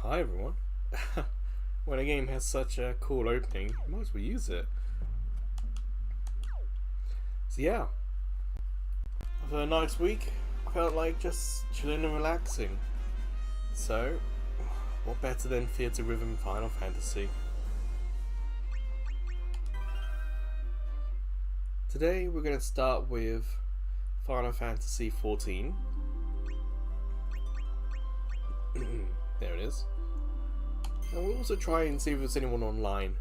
Hi everyone. When a game has such a cool opening, you might as well use it. So yeah, after a nice week, I felt like just chilling and relaxing. So, what better than Theatrhythm Final Fantasy? Today we're going to start with Final Fantasy 14. There it is. And we'll also try and see if there's anyone online.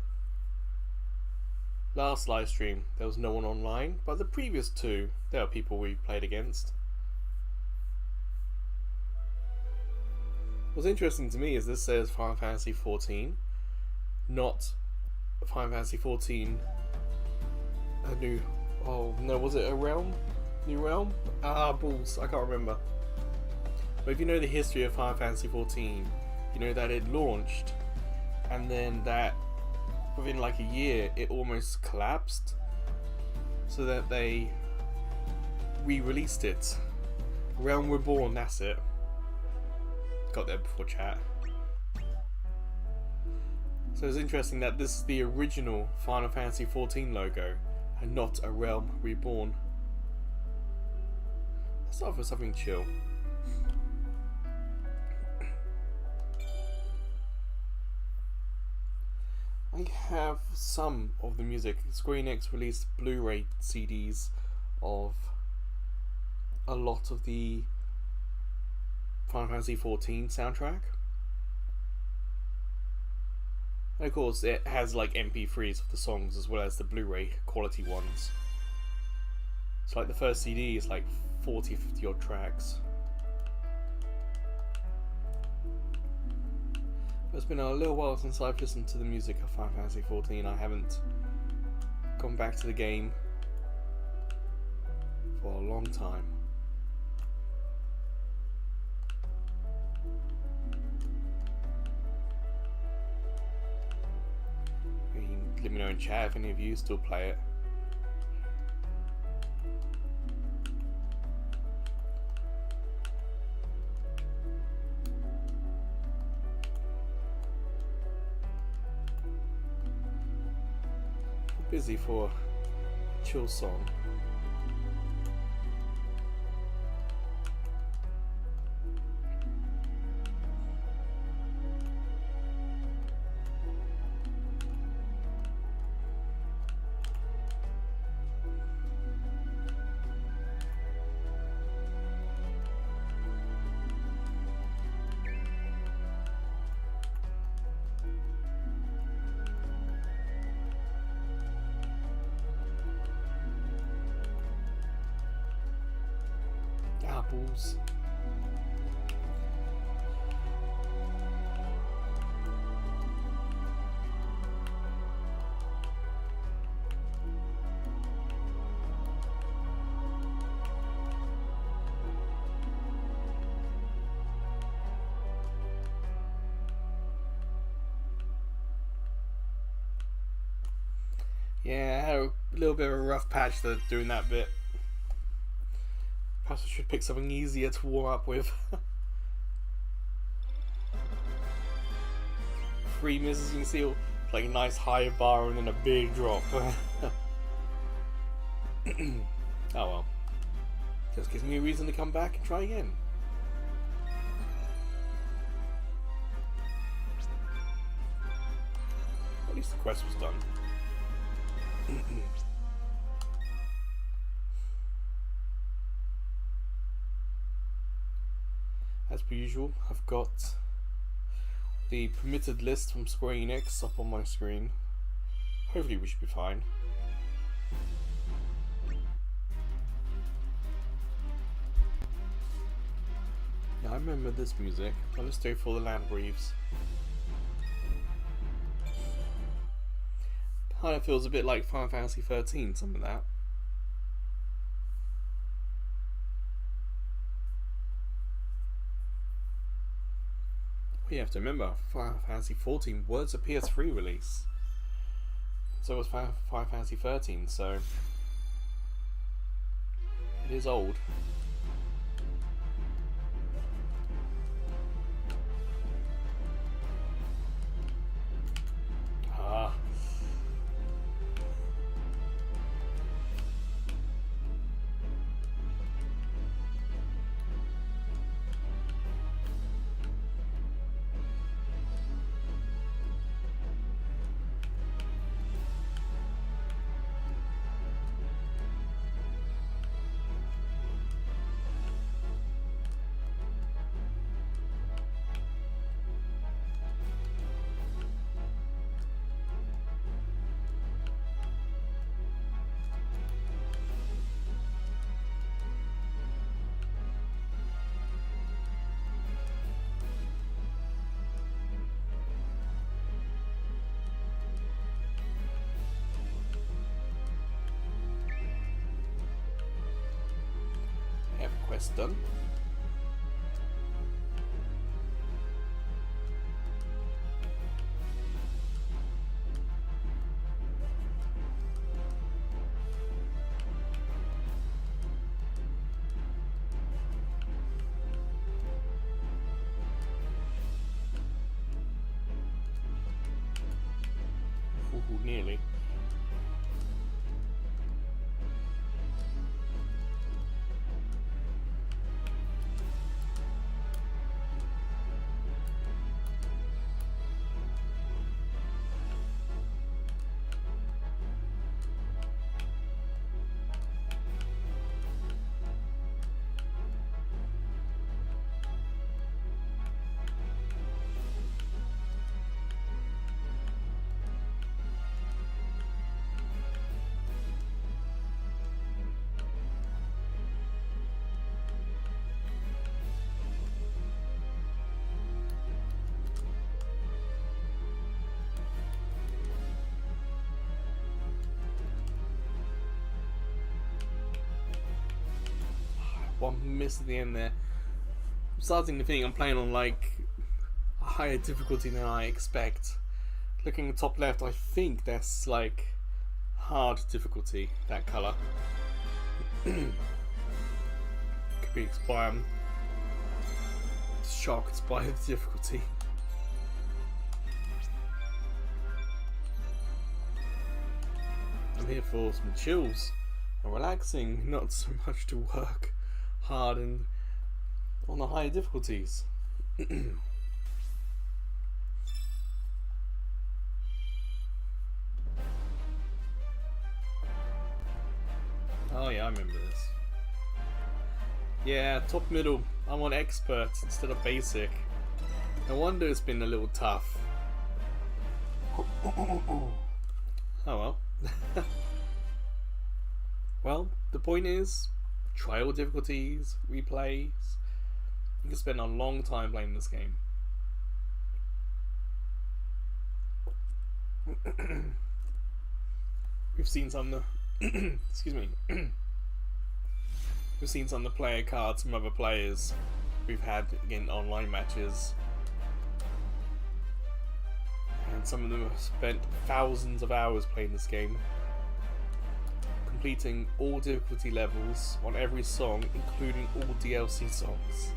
Last live stream, there was no one online, but the previous two, there are people we played against. What's interesting to me is this says Final Fantasy 14, not Final Fantasy 14 a new... Oh no, was it a realm? New realm? Balls, I can't remember. But if you know the history of Final Fantasy 14, you know that it launched and then that within like a year it almost collapsed, so that they re-released it. Realm Reborn, that's it. Got there before chat. So it's interesting that this is the original Final Fantasy 14 logo and not a Realm Reborn. Let's start with something chill. I have some of the music. Square Enix released Blu-ray CDs of a lot of the Final Fantasy 14 soundtrack. And of course it has like MP3s of the songs as well as the Blu-ray quality ones. So like the first CD is like 40-50 odd tracks. It's been a little while since I've listened to the music of Final Fantasy 14. I haven't gone back to the game for a long time. Let me know in chat if any of you still play it. Busy for a chill song. Apples. Yeah, I had a little bit of a rough patch doing that bit. Perhaps I should pick something easier to warm up with. 3 misses, you can see like a nice high bar and then a big drop. Oh well. Just gives me a reason to come back and try again. At least the quest was done. As per usual, I've got the permitted list from Square Enix up on my screen. Hopefully we should be fine. Yeah, I remember this music, but let's do for the Land Breathes. Kind of feels a bit like Final Fantasy 13, some of that. You have to remember, Final Fantasy 14 was a PS3 release. So was Final Fantasy 13, so it is old. quest done. Ooh, nearly. One miss at the end there. I'm starting to think I'm playing on like a higher difficulty than I expect. Looking at the top left, I think that's like hard difficulty, that colour. Could be why I'm shocked by the difficulty. I'm here for some chills and relaxing, not so much to work hard and on the higher difficulties. Oh yeah, I remember this. Yeah, top middle. I'm on expert instead of basic. No wonder it's been a little tough. Oh well. Well, the point is, trial difficulties, replays. You can spend a long time playing this game. We've seen some of the excuse me. We've seen some of the player cards from other players we've had in online matches. And some of them have spent thousands of hours playing this game, completing all difficulty levels on every song, including all DLC songs.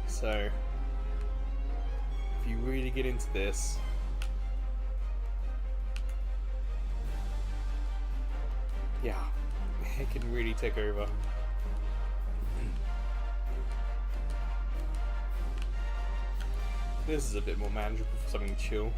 So, if you really get into this, yeah, it can really take over. This is a bit more manageable for something chill.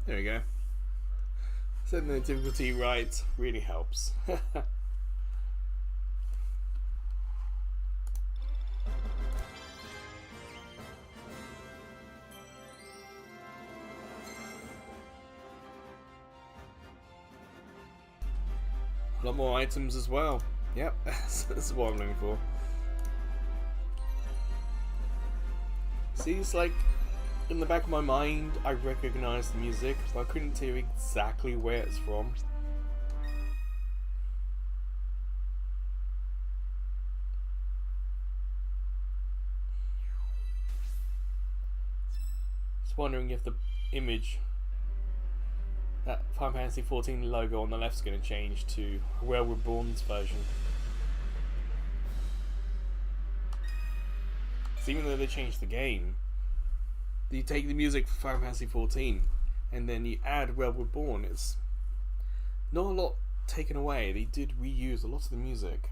There we go. Setting the difficulty right really helps. A lot more items as well. Yep, this is what I'm looking for. See, it's like in the back of my mind, I recognize the music, but I couldn't tell you exactly where it's from. Just wondering if the image, that Final Fantasy XIV logo on the left is going to change to Where We're Born's version. Because even though they changed the game, you take the music for Final Fantasy XIV and then you add Where We're Born, it's not a lot taken away. They did reuse a lot of the music.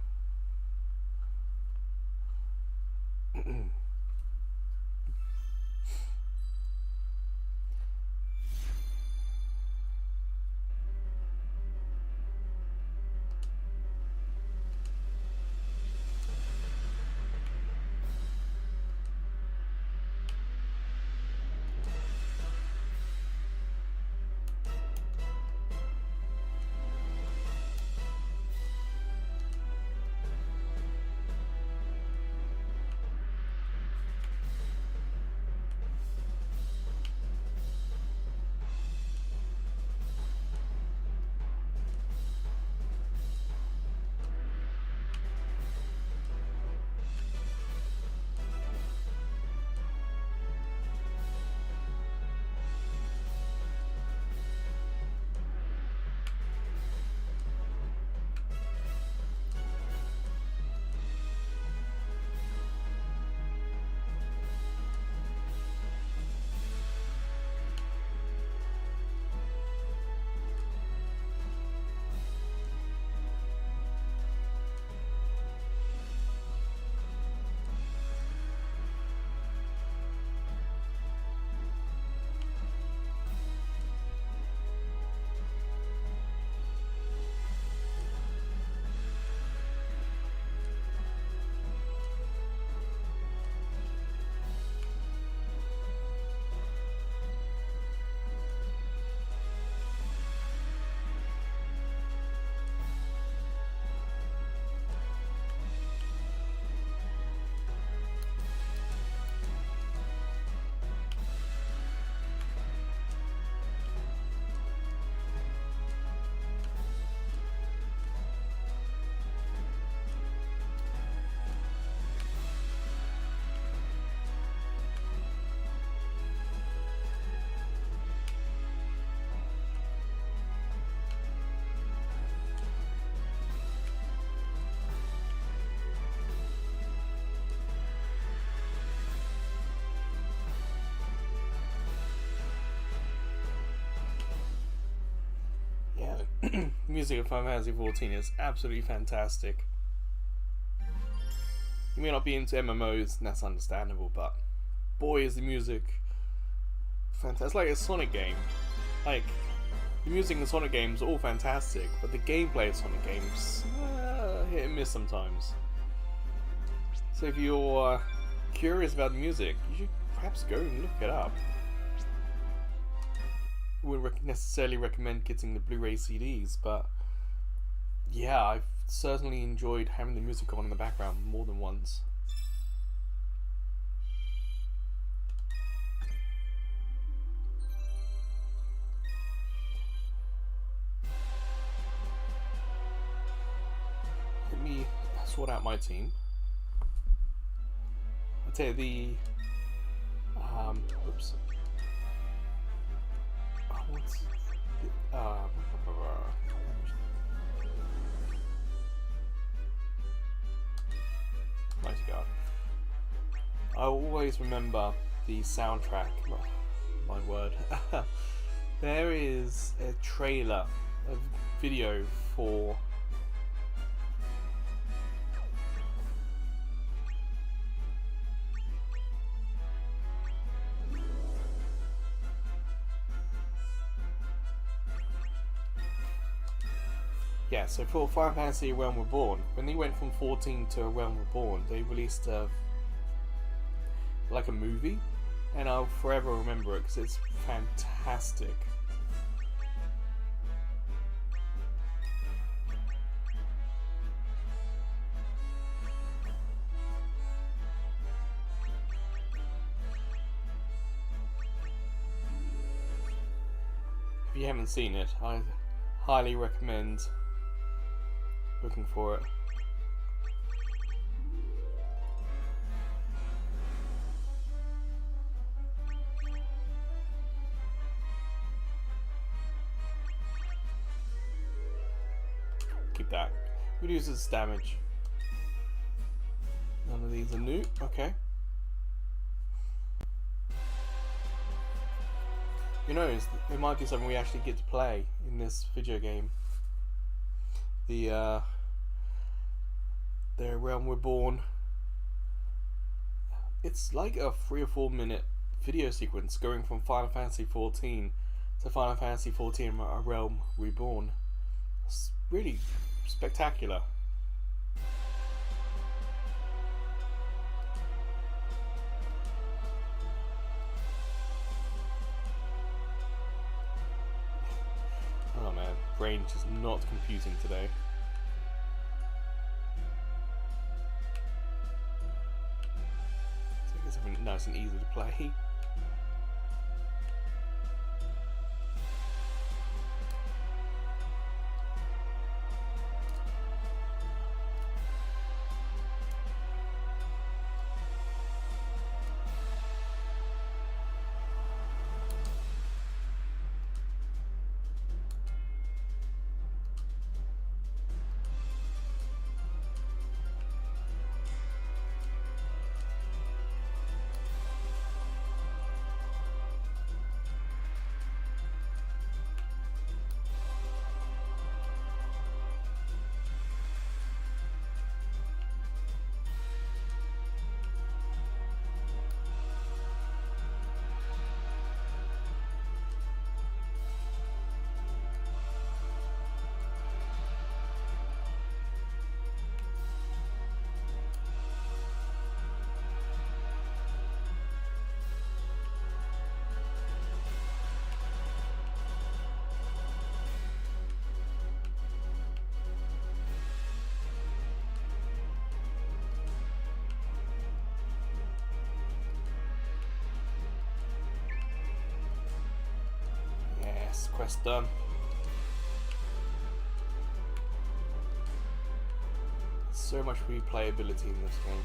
Music of Final Fantasy XIV is absolutely fantastic. You may not be into MMOs, and that's understandable, but boy is the music fantastic. It's like a Sonic game. Like, the music in Sonic games are all fantastic, but the gameplay of Sonic games, hit and miss sometimes. So if you're curious about the music, you should perhaps go and look it up. I wouldn't necessarily recommend getting the Blu-ray CDs, but yeah, I've certainly enjoyed having the music on in the background more than once. Let me sort out my team. I'll take the oops. What's nice God. I always remember the soundtrack. Oh, my word. There is a trailer, a video for so for Final Fantasy A Realm Reborn, when they went from 14 to A Realm Reborn, they released like a movie, and I'll forever remember it because it's fantastic. you haven't seen it, I highly recommend looking for it. Keep that. Reduces damage. None of these are new. Okay. Who knows? It might be something we actually get to play in this video game. The Realm Reborn. It's like a 3 or 4 minute video sequence going from Final Fantasy 14 to Final Fantasy 14 A Realm Reborn. It's really spectacular. Oh man, brain just not computing today. So get something nice and easy to play. Quest done. So much replayability in this game.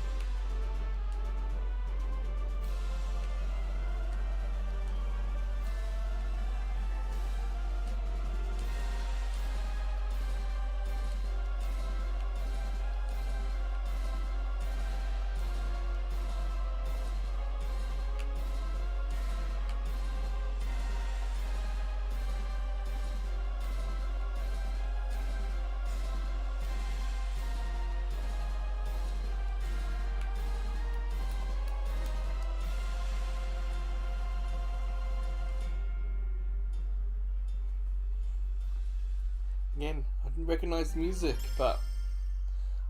Again, I didn't recognise the music, but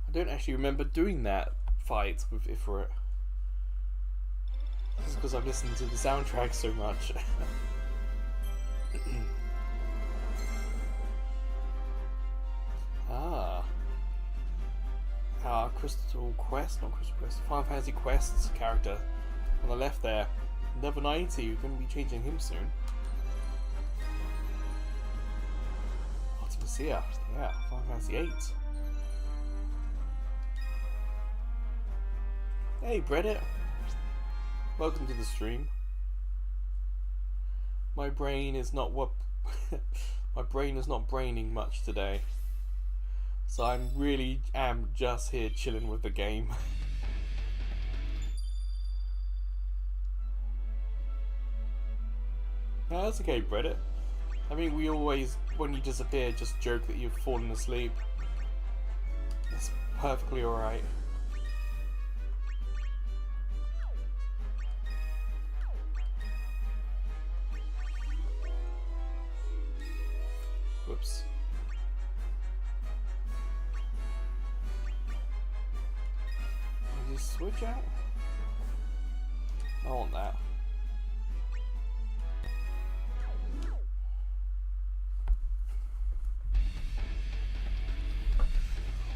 I don't actually remember doing that fight with Ifrit. This is because I've listened to the soundtrack so much. Crystal Quest, not Crystal Quest, Final Fantasy Quest's character on the left there. Level 90, we're going to be changing him soon. Yeah, Final Fantasy 8. Hey, Reddit. Welcome to the stream. My brain is not my brain is not braining much today, so I really am just here chilling with the game. No, that's okay, Reddit. I mean, we always, when you disappear, just joke that you've fallen asleep. It's perfectly alright. Whoops. Did you switch out? I want that.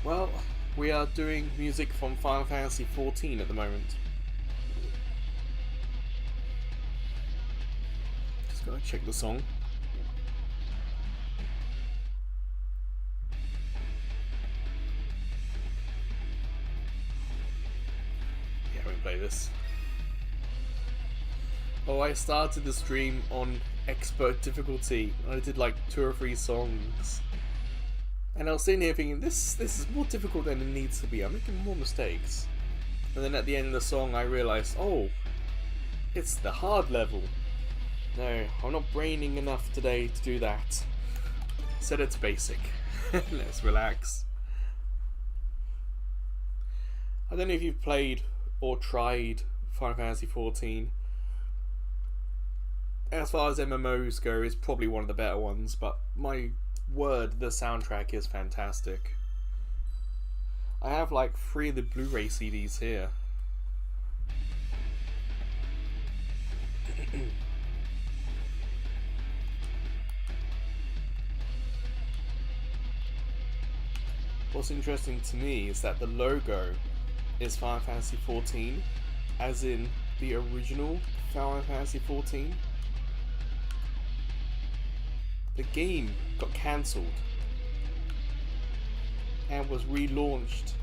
Well, we are doing music from Final Fantasy XIV at the moment. Just gotta check the song. this. Oh, I started the stream on expert difficulty. I did like 2 or 3 songs. And I was sitting here thinking, this is more difficult than it needs to be. I'm making more mistakes. And then at the end of the song I realised, oh, it's the hard level. No, I'm not braining enough today to do that. Said it's basic. Let's relax. I don't know if you've played or tried Final Fantasy XIV. As far as MMOs go, it's probably one of the better ones, but my word, the soundtrack is fantastic. I have like 3 of the Blu-ray CDs here. What's interesting to me is that the logo is Final Fantasy XIV, as in the original Final Fantasy XIV. The game got cancelled and was relaunched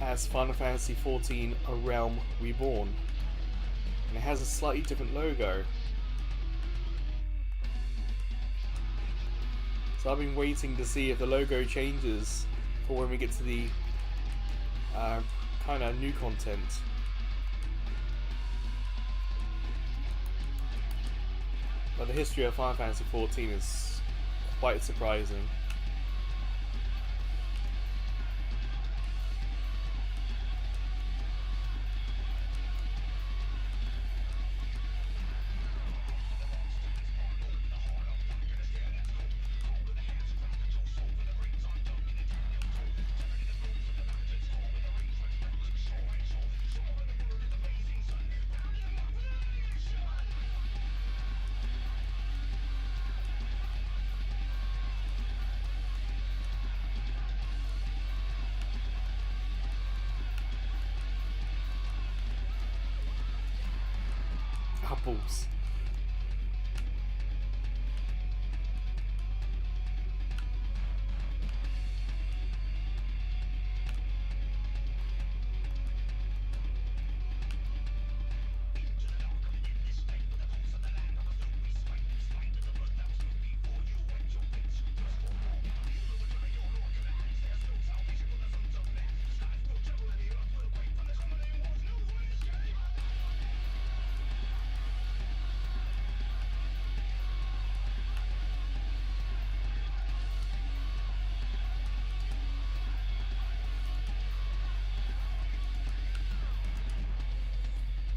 as Final Fantasy XIV: A Realm Reborn, and it has a slightly different logo. So I've been waiting to see if the logo changes for when we get to the kind of new content. But the history of Final Fantasy XIV is quite surprising. Apples.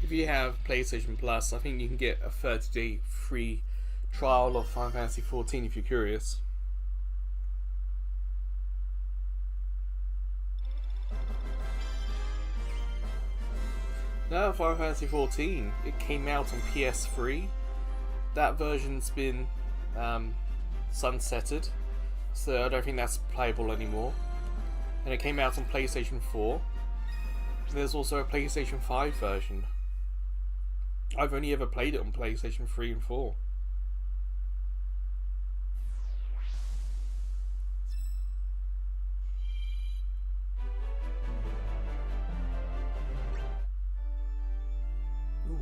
If you have PlayStation Plus, I think you can get a 30-day free trial of Final Fantasy XIV if you're curious. Now Final Fantasy XIV, it came out on PS3. That version's been sunsetted, so I don't think that's playable anymore. And it came out on PlayStation 4. There's also a PlayStation 5 version. I've only ever played it on PlayStation 3 and 4. Ooh.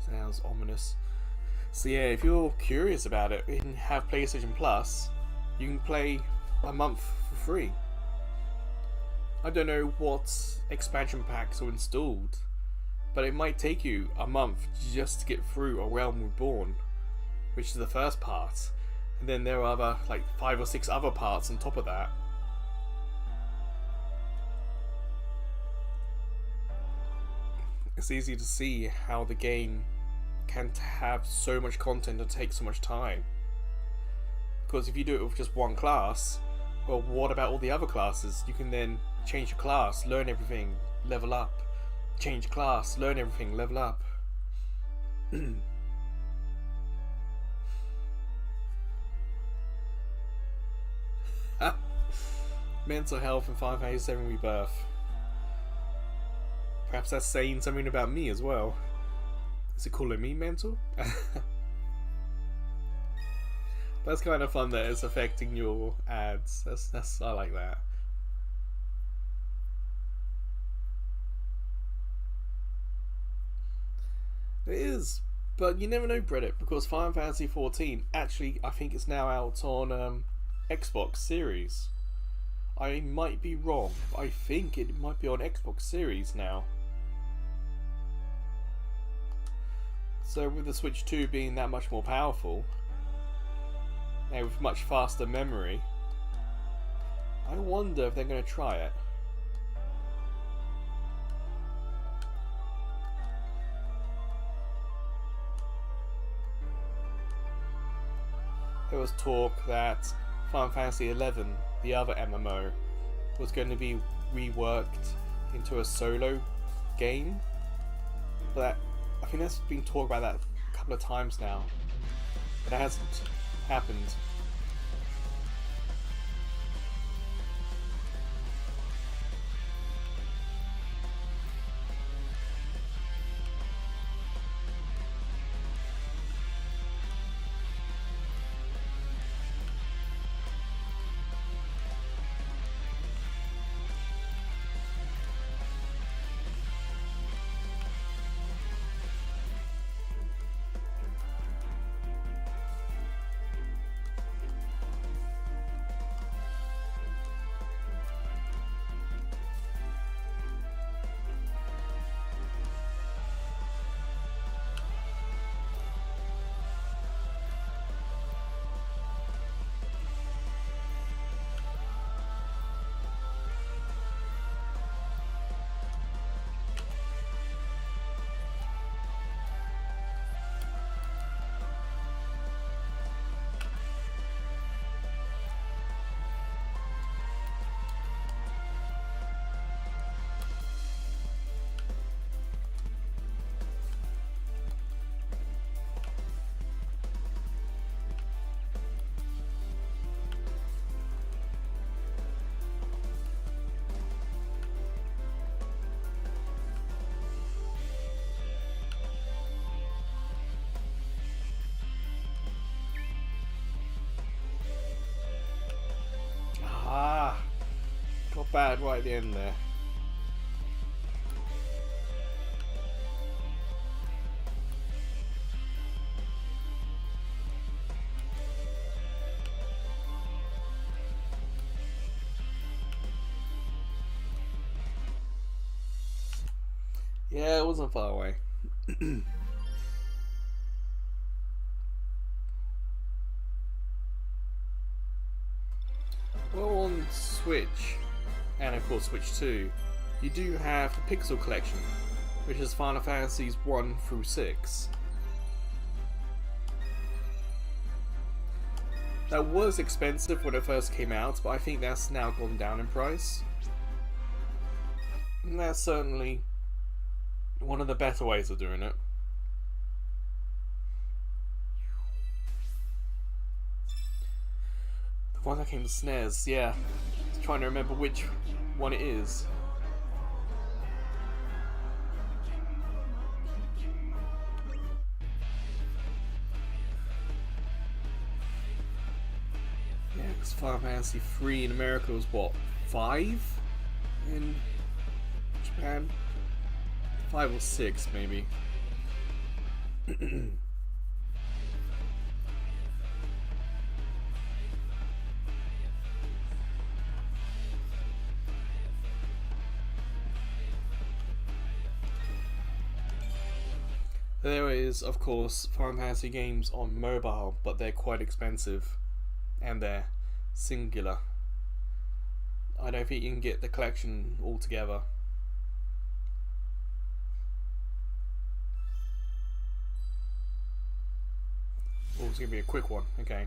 Sounds ominous. So yeah, if you're curious about it and have PlayStation Plus, you can play a month for free. I don't know what expansion packs are installed, but it might take you a month just to get through A Realm Reborn, which is the first part, and then there are other, like 5 or 6 other parts on top of that. It's easy to see how the game can have so much content and take so much time. Because if you do it with just one class, well, what about all the other classes? You can then change your class, learn everything, level up. Change class, learn everything, level up. Mental health and Final Fantasy VII Rebirth. Perhaps that's saying something about me as well. Is it calling me mental? That's kind of fun that it's affecting your ads. That's I like that. It is, but you never know, Reddit, because Final Fantasy 14 actually, I think it's now out on Xbox Series. I might be wrong, but I think it might be on Xbox Series now. So with the Switch 2 being that much more powerful, and with much faster memory, I wonder if they're going to try it. There was talk that Final Fantasy XI, the other MMO, was going to be reworked into a solo game. But I think there's been talk about that a couple of times now, but it hasn't happened. Got bad right at the end there. Yeah, it wasn't far away. Well, on Switch, and of course Switch 2, you do have the Pixel Collection, which is Final Fantasies 1 through 6. That was expensive when it first came out, but I think that's now gone down in price. And that's certainly one of the better ways of doing it. The one that came to SNES, yeah. Just trying to remember which one it is. Yeah, because Final Fantasy 3 in America was what, 5 in Japan? 5 or 6 maybe. There is, of course, Final Fantasy games on mobile, but they're quite expensive and they're singular. I don't think you can get the collection all together. Oh, it's gonna be a quick one, okay.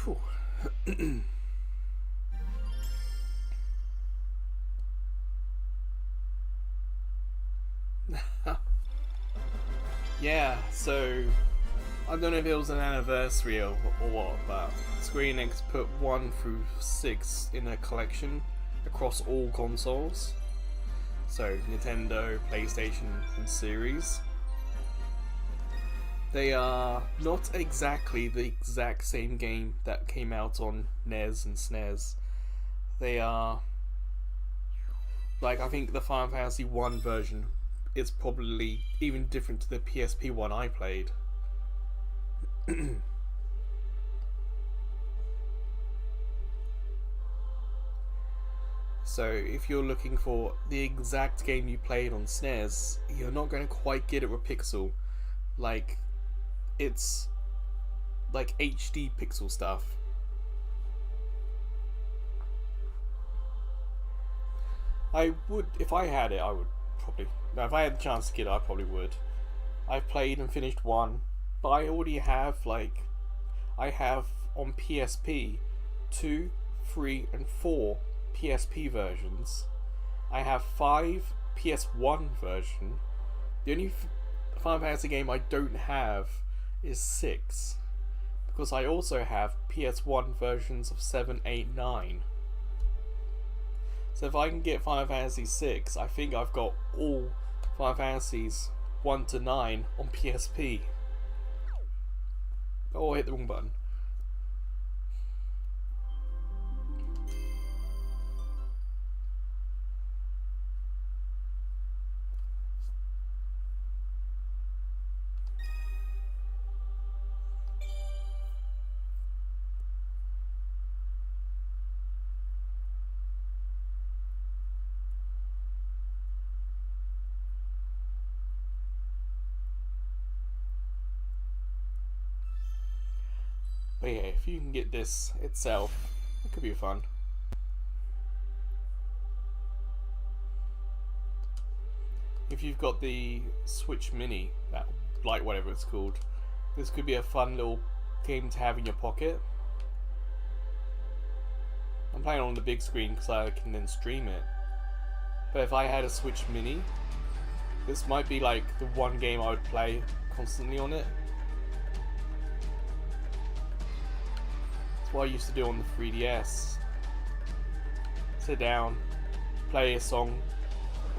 Whew. Yeah, so I don't know if it was an anniversary or what, but Square Enix put 1 through 6 in a collection across all consoles. So Nintendo, PlayStation, and Series. They are not exactly the exact same game that came out on NES and SNES. They are like, I think the Final Fantasy 1 version is probably even different to the PSP one I played. So if you're looking for the exact game you played on SNES, you're not going to quite get it with Pixel. Like, it's like HD pixel stuff. I would, if I had it, I would probably. No, if I had the chance to get it, I probably would. I've played and finished 1, but I already have, like, I have on PSP 2, 3, and 4 PSP versions. I have 5 PS1 version. The only Final Fantasy game I don't have is 6, because I also have PS1 versions of 7, 8, 9. So if I can get Final Fantasy 6, I think I've got all Final Fantasies 1 to 9 on PSP. Oh, I hit the wrong button. But yeah, if you can get this itself, it could be fun. If you've got the Switch Mini, that, like whatever it's called, this could be a fun little game to have in your pocket. I'm playing on the big screen because I can then stream it. But if I had a Switch Mini, this might be like the one game I would play constantly on it. That's what I used to do on the 3DS. Sit down, play a song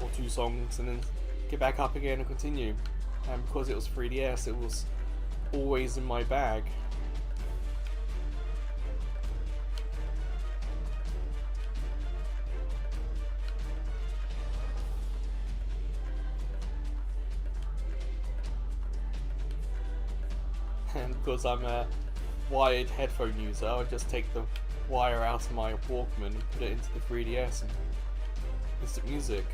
or 2 songs, and then get back up again and continue. And because it was 3DS, it was always in my bag. And because I'm a wired headphone user, I just take the wire out of my Walkman and put it into the 3DS and instant music.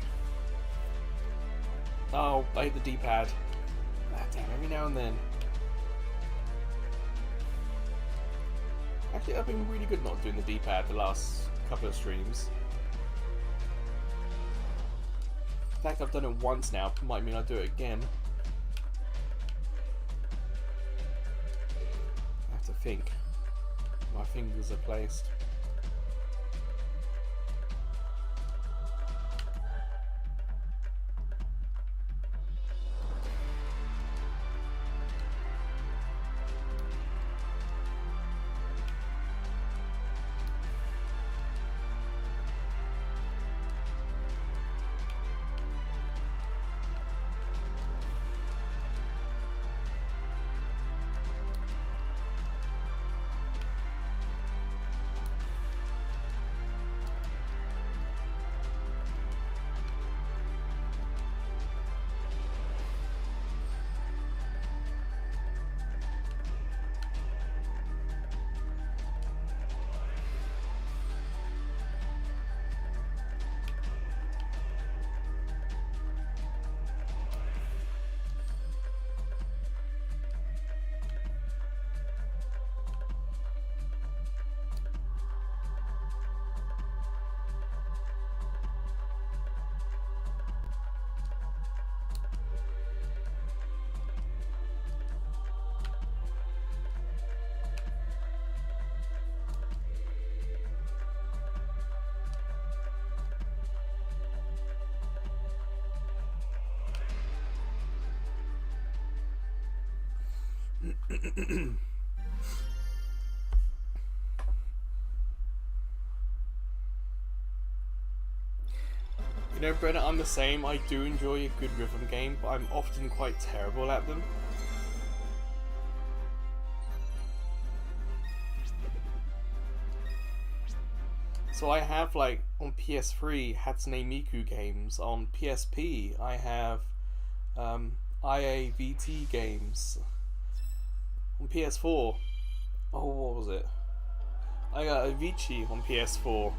Oh, I hit the D-pad. Ah, damn, every now and then. Actually, I've been really good not doing the D-pad the last couple of streams. In fact, I've done it once now, might mean I'll do it again. I have to think. My fingers are placed. You know, Brenna, I'm the same. I do enjoy a good rhythm game, but I'm often quite terrible at them. So I have, like, on PS3, Hatsune Miku games. On PSP, I have IAVT games. On PS4, oh, what was it? I got Avicii on PS4.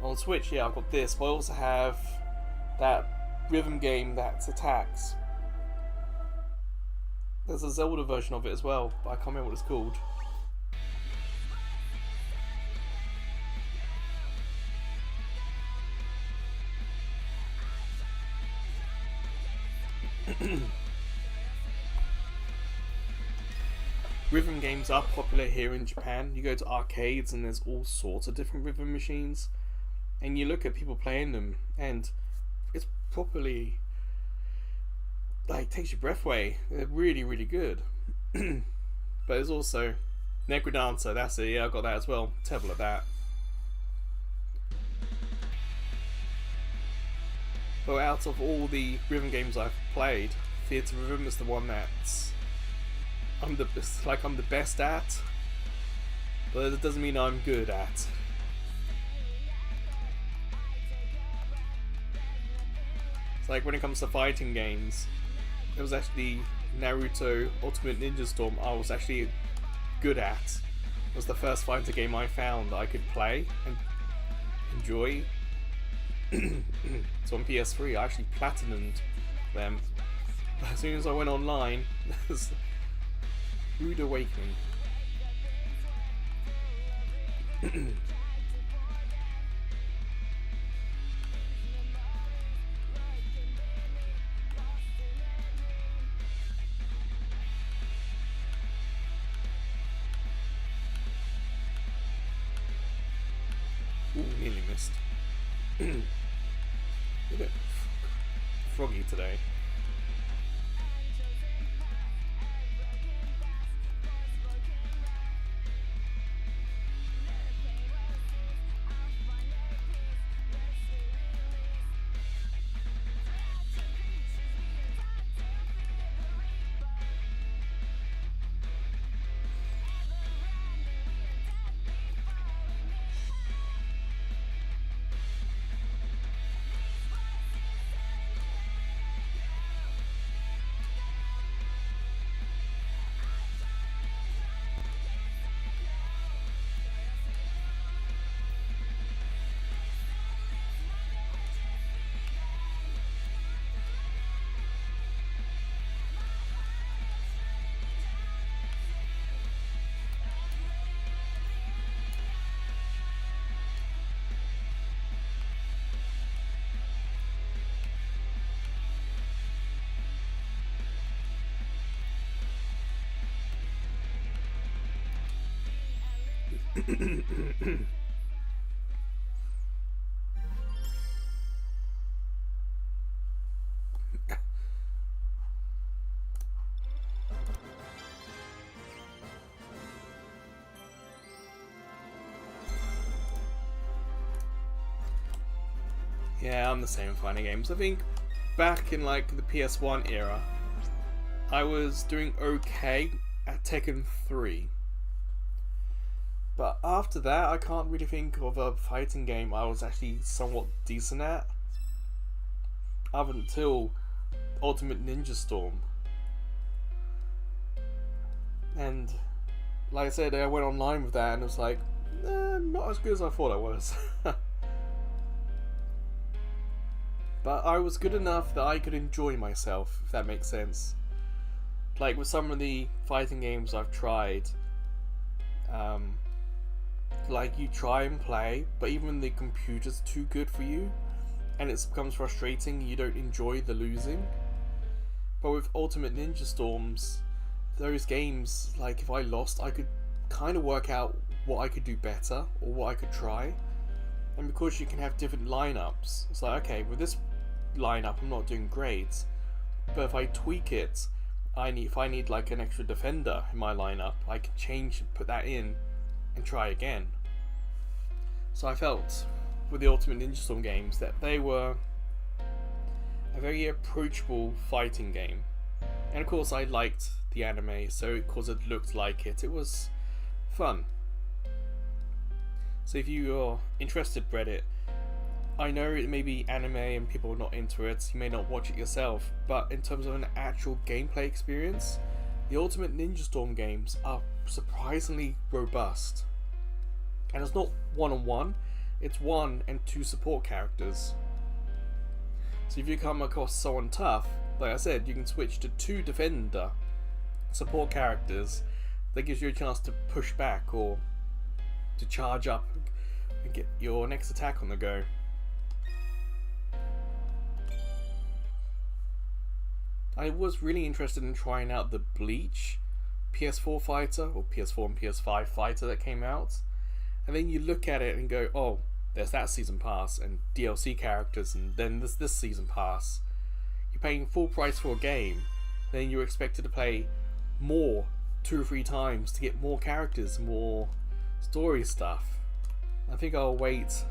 On Switch, yeah, I've got this, but I also have that rhythm game that's Attacks. There's a Zelda version of it as well, but I can't remember what it's called. Rhythm games are popular here in Japan. You go to arcades and there's all sorts of different rhythm machines, and you look at people playing them, and it's properly, like, takes your breath away. They're really, really good. But there's also Necrodancer. That's it. Yeah, I got that as well. Terrible at that. But out of all the rhythm games I've played, Theatrhythm is the one that's I'm the best at, but it doesn't mean I'm good at. It's like when it comes to fighting games, it was actually Naruto Ultimate Ninja Storm I was actually good at. It was the first fighter game I found that I could play and enjoy. So on PS3 I actually platinumed them. But as soon as I went online, there's rude awakening. Ooh, nearly missed. A bit froggy today. Yeah, I'm the same with fighting games. I think back in like the PS1 era, I was doing okay at Tekken 3. But after that, I can't really think of a fighting game I was actually somewhat decent at. Up until Ultimate Ninja Storm. And like I said, I went online with that and it was like, not as good as I thought I was. But I was good enough that I could enjoy myself, if that makes sense. Like with some of the fighting games I've tried, like you try and play, but even the computer's too good for you, and it becomes frustrating, you don't enjoy the losing. But with Ultimate Ninja Storms, those games, like if I lost, I could kind of work out what I could do better, or what I could try. And because you can have different lineups, it's like, okay, with this lineup I'm not doing great, But if I tweak it, if I need like an extra defender in my lineup, I can change, put that in, and try again. So I felt with the Ultimate Ninja Storm games that they were a very approachable fighting game. And of course I liked the anime, so because it looked like it was fun. So if you are interested, Reddit, I know it may be anime and people are not into it, you may not watch it yourself, but in terms of an actual gameplay experience, the Ultimate Ninja Storm games are surprisingly robust. And it's not one-on-one, it's 1 and 2 support characters. So if you come across someone tough, like I said, you can switch to 2 defender support characters. That gives you a chance to push back or to charge up and get your next attack on the go. I was really interested in trying out the Bleach PS4 fighter, or PS4 and PS5 fighter that came out. And then you look at it and go, oh, there's that season pass and DLC characters, and then this season pass. You're paying full price for a game, then you're expected to play more 2 or 3 times to get more characters, more story stuff. I think I'll wait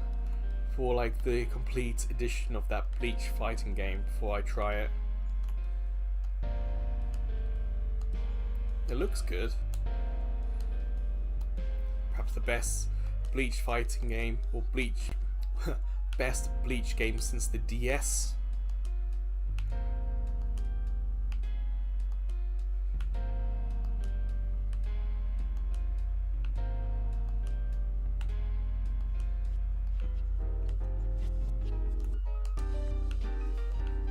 for like the complete edition of that Bleach fighting game before I try it. It looks good. Perhaps the best Bleach fighting game, or best Bleach game since the DS.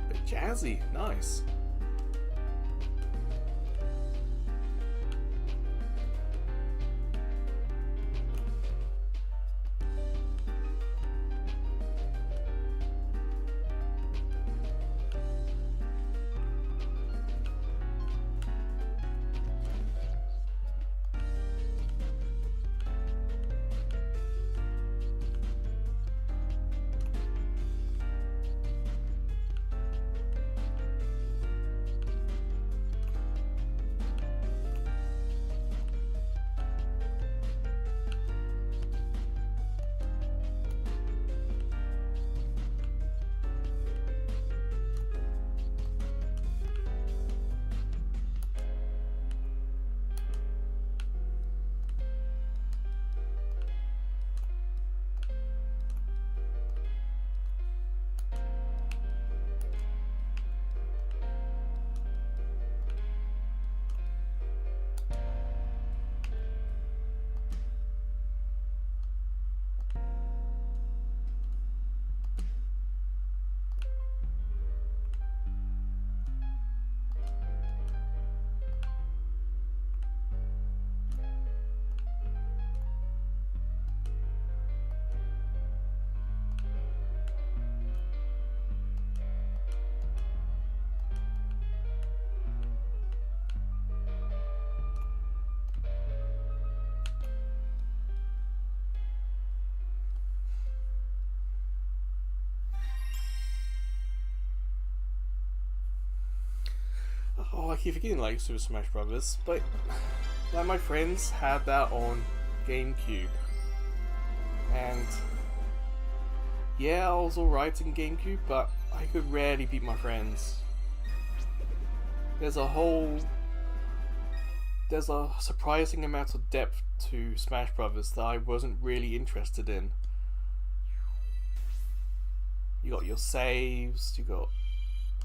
Bit jazzy, nice. Oh, I keep forgetting like Super Smash Brothers, but like my friends had that on GameCube, and yeah, I was alright in GameCube, but I could rarely beat my friends. There's a surprising amount of depth to Smash Brothers that I wasn't really interested in. You got your saves, you got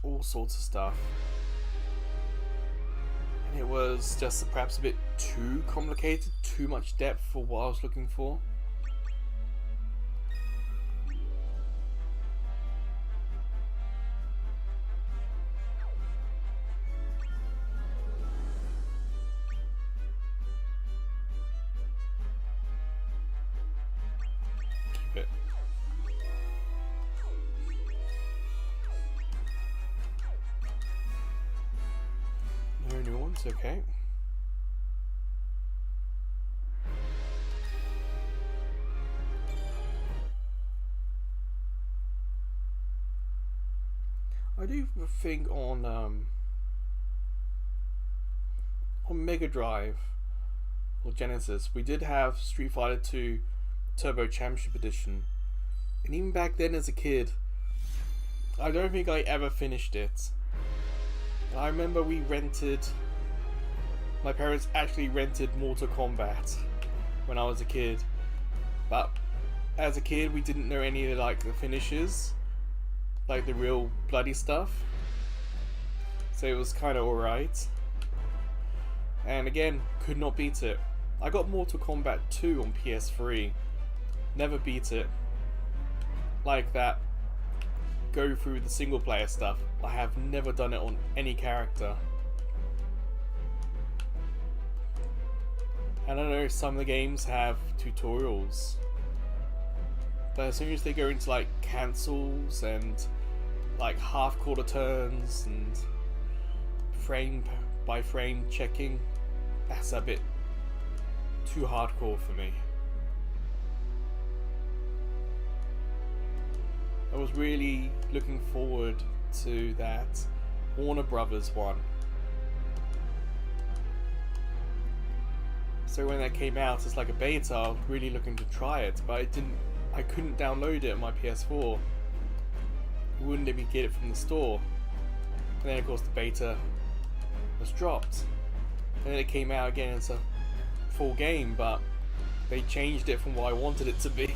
all sorts of stuff. And it was just perhaps a bit too complicated, too much depth for what I was looking for. Keep it. No new ones, okay. I do think on Mega Drive or Genesis, we did have Street Fighter 2 Turbo Championship Edition, and even back then as a kid, I don't think I ever finished it. I remember my parents actually rented Mortal Kombat when I was a kid, but as a kid we didn't know any of the finishes, like the real bloody stuff, so it was kind of alright. And again, could not beat it. I got Mortal Kombat 2 on PS3, never beat it. Like that, go through the single player stuff, I have never done it on any character. And I know some of the games have tutorials, but as soon as they go into cancels and half quarter turns and frame by frame checking, that's a bit too hardcore for me. I was really looking forward to that Warner Brothers one. So when that came out as a beta, I was really looking to try it, but I couldn't download it on my PS4. It wouldn't let me get it from the store. And then of course the beta was dropped. And then it came out again as a full game, but they changed it from what I wanted it to be.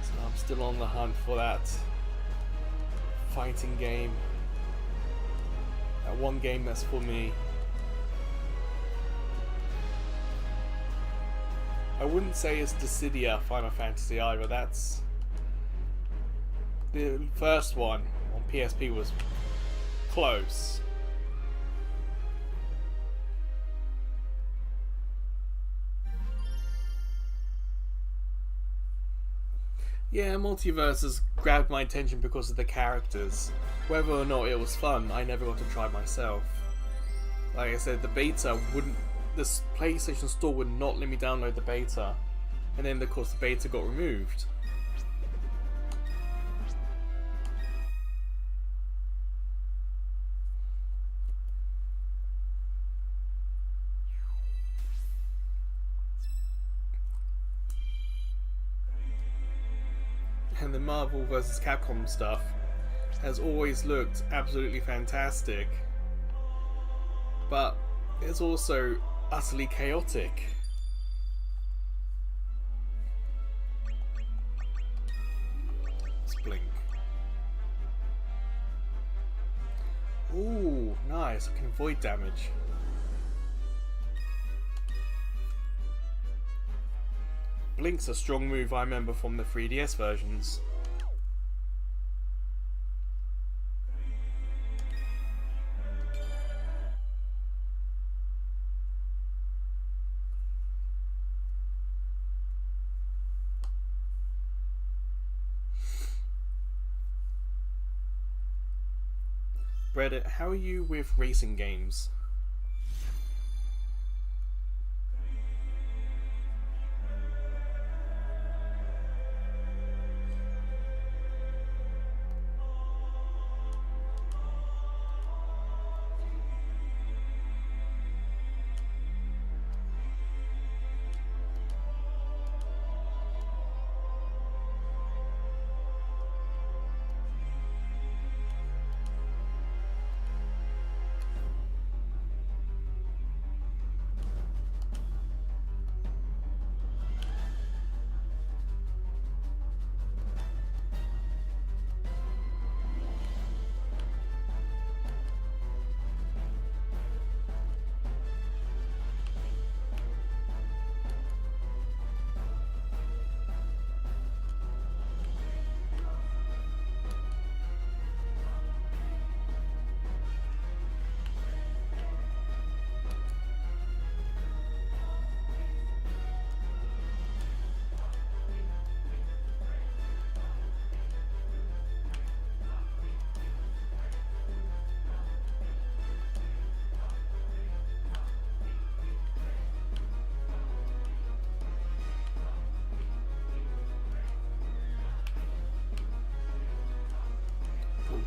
So I'm still on the hunt for that fighting game. That one game that's for me. I wouldn't say it's Dissidia Final Fantasy either. That's the first one on PSP was close. Yeah, Multiverse has grabbed my attention because of the characters. Whether or not it was fun, I never got to try myself. Like I said, the PlayStation Store would not let me download the beta, and then of course the beta got removed. And the Marvel vs. Capcom stuff has always looked absolutely fantastic, but it's also utterly chaotic. Let's blink. Ooh, nice, I can avoid damage. Blink's a strong move I remember from the 3DS versions. Reddit, how are you with racing games?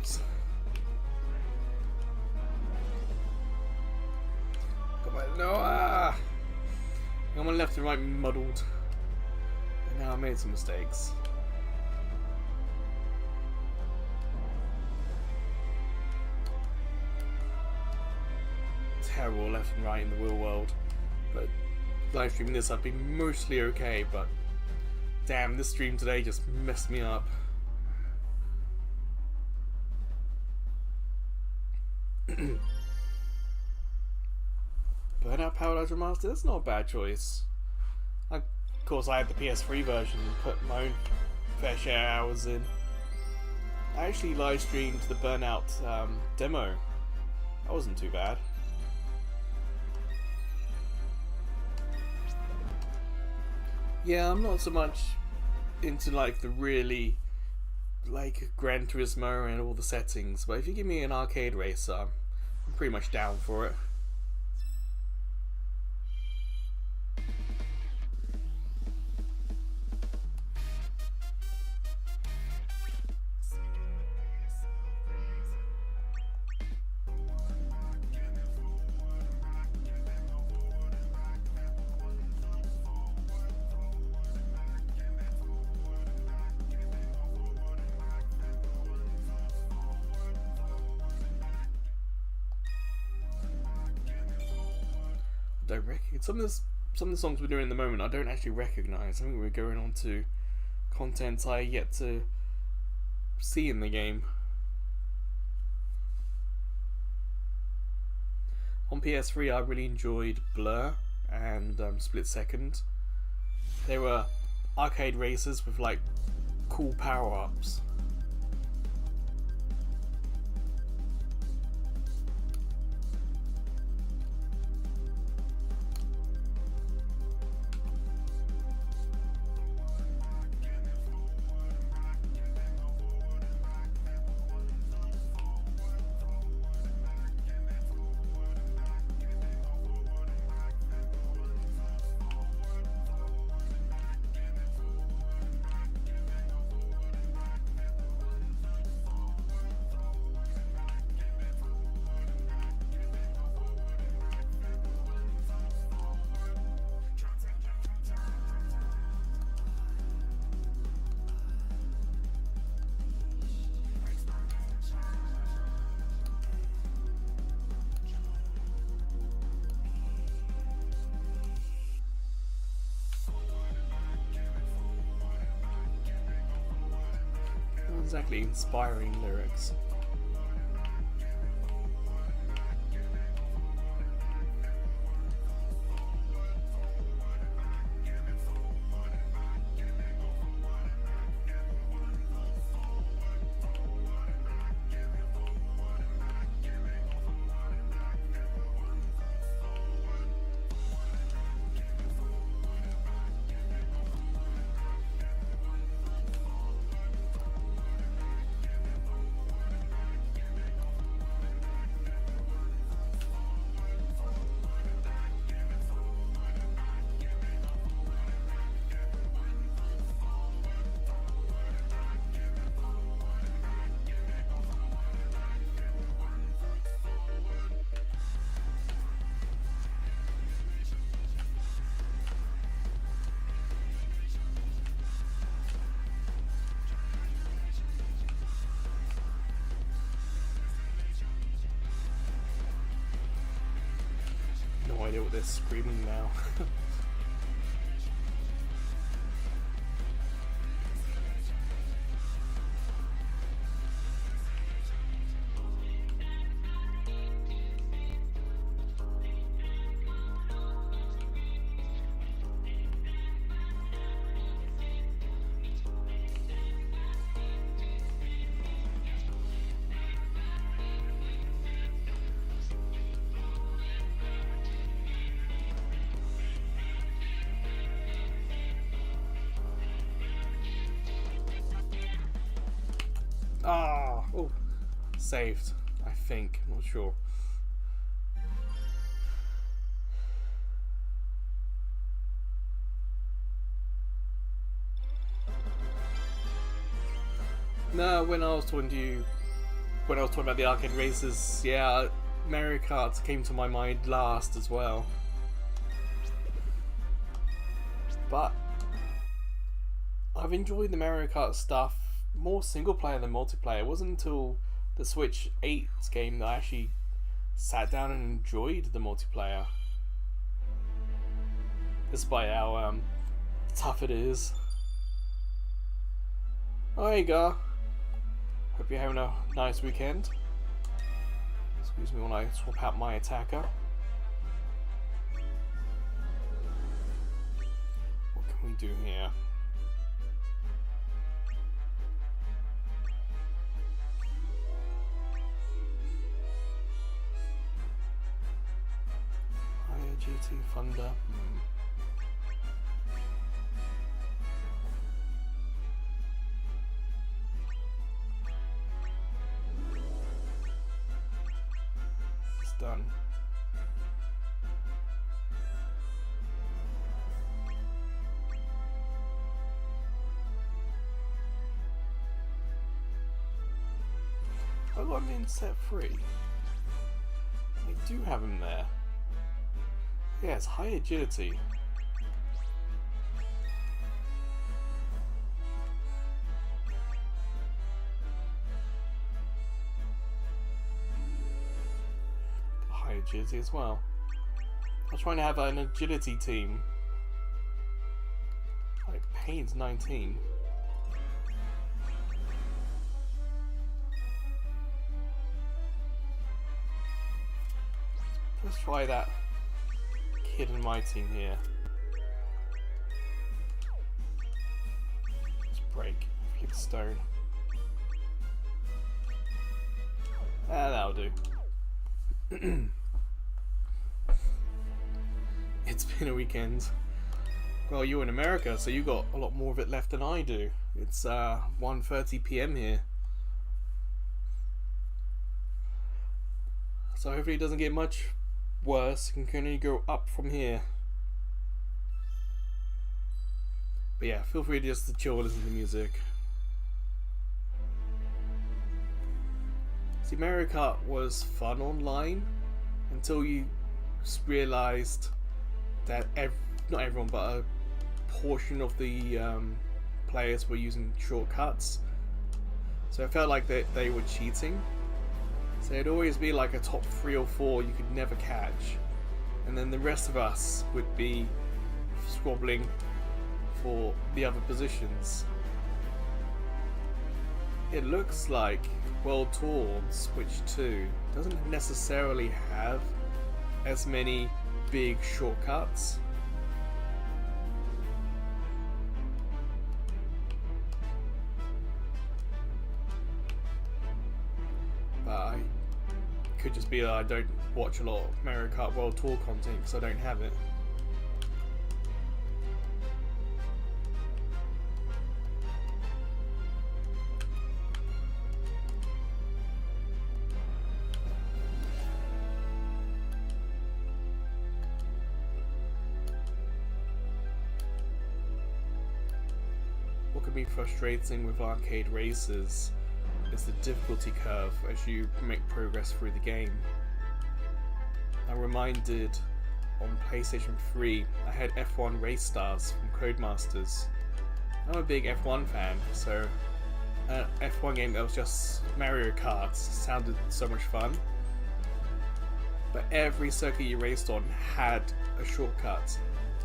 streams. Got my got my left and right muddled. And now I made some mistakes. Terrible left and right in the real world. But live streaming this, I've been mostly okay, but damn, this stream today just messed me up. Burnout Paradise Remastered, that's not a bad choice. Of course, I had the PS3 version and put my own fair share of hours in. I actually live streamed the Burnout demo. That wasn't too bad. Yeah, I'm not so much into like the really like Gran Turismo and all the settings, but if you give me an arcade racer, I'm pretty much down for it. Don't recognize some of the songs we're doing at the moment. I don't actually recognize. I think we're going on to content I yet to see in the game. On PS3, I really enjoyed Blur and Split Second. They were arcade racers with like cool power-ups. Exactly, inspiring lyrics. No idea what they're screaming now. Oh, saved, I think. I'm not sure. No, when I was talking to you when I was talking about the arcade races, yeah, Mario Kart came to my mind last as well. But I've enjoyed the Mario Kart stuff more single player than multiplayer. It wasn't until the Switch 8 game that I actually sat down and enjoyed the multiplayer. Despite how tough it is. Oh, there you go. Hope you're having a nice weekend. Excuse me while I swap out my attacker. What can we do here? GT Funday. It's done. I got him in set 3. I do have him there. Yeah, it's high agility. High agility as well. I was trying to have an agility team. Like Payne's 19. Let's try that kid in my team here. Let's break. Flip stone. Ah, that'll do. It's been a weekend. Well, you're in America, so you got a lot more of it left than I do. It's 1:30 PM here. So hopefully it doesn't get much worse. It can only go up from here. But yeah, feel free just to chill and listen to music. See, Mario Kart was fun online until you realised that not everyone, but a portion of the players were using shortcuts. So it felt like they were cheating. So it'd always be like a top 3 or 4 you could never catch, and then the rest of us would be squabbling for the other positions. It looks like World Tour on Switch 2 doesn't necessarily have as many big shortcuts. But it could just be that I don't watch a lot of Mario Kart World Tour content because I don't have it. What can be frustrating with arcade races is the difficulty curve as you make progress through the game. I'm reminded on PlayStation 3 I had F1 Race Stars from Codemasters. I'm a big F1 fan, so an F1 game that was just Mario Kart sounded so much fun. But every circuit you raced on had a shortcut,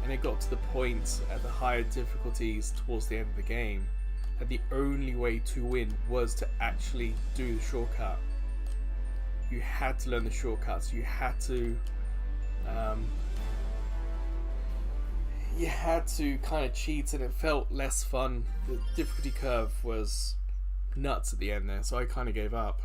and it got to the point at the higher difficulties towards the end of the game that the only way to win was to actually do the shortcut. You had to learn the shortcuts, you had to kind of cheat, and it felt less fun. The difficulty curve was nuts at the end there, so I kind of gave up.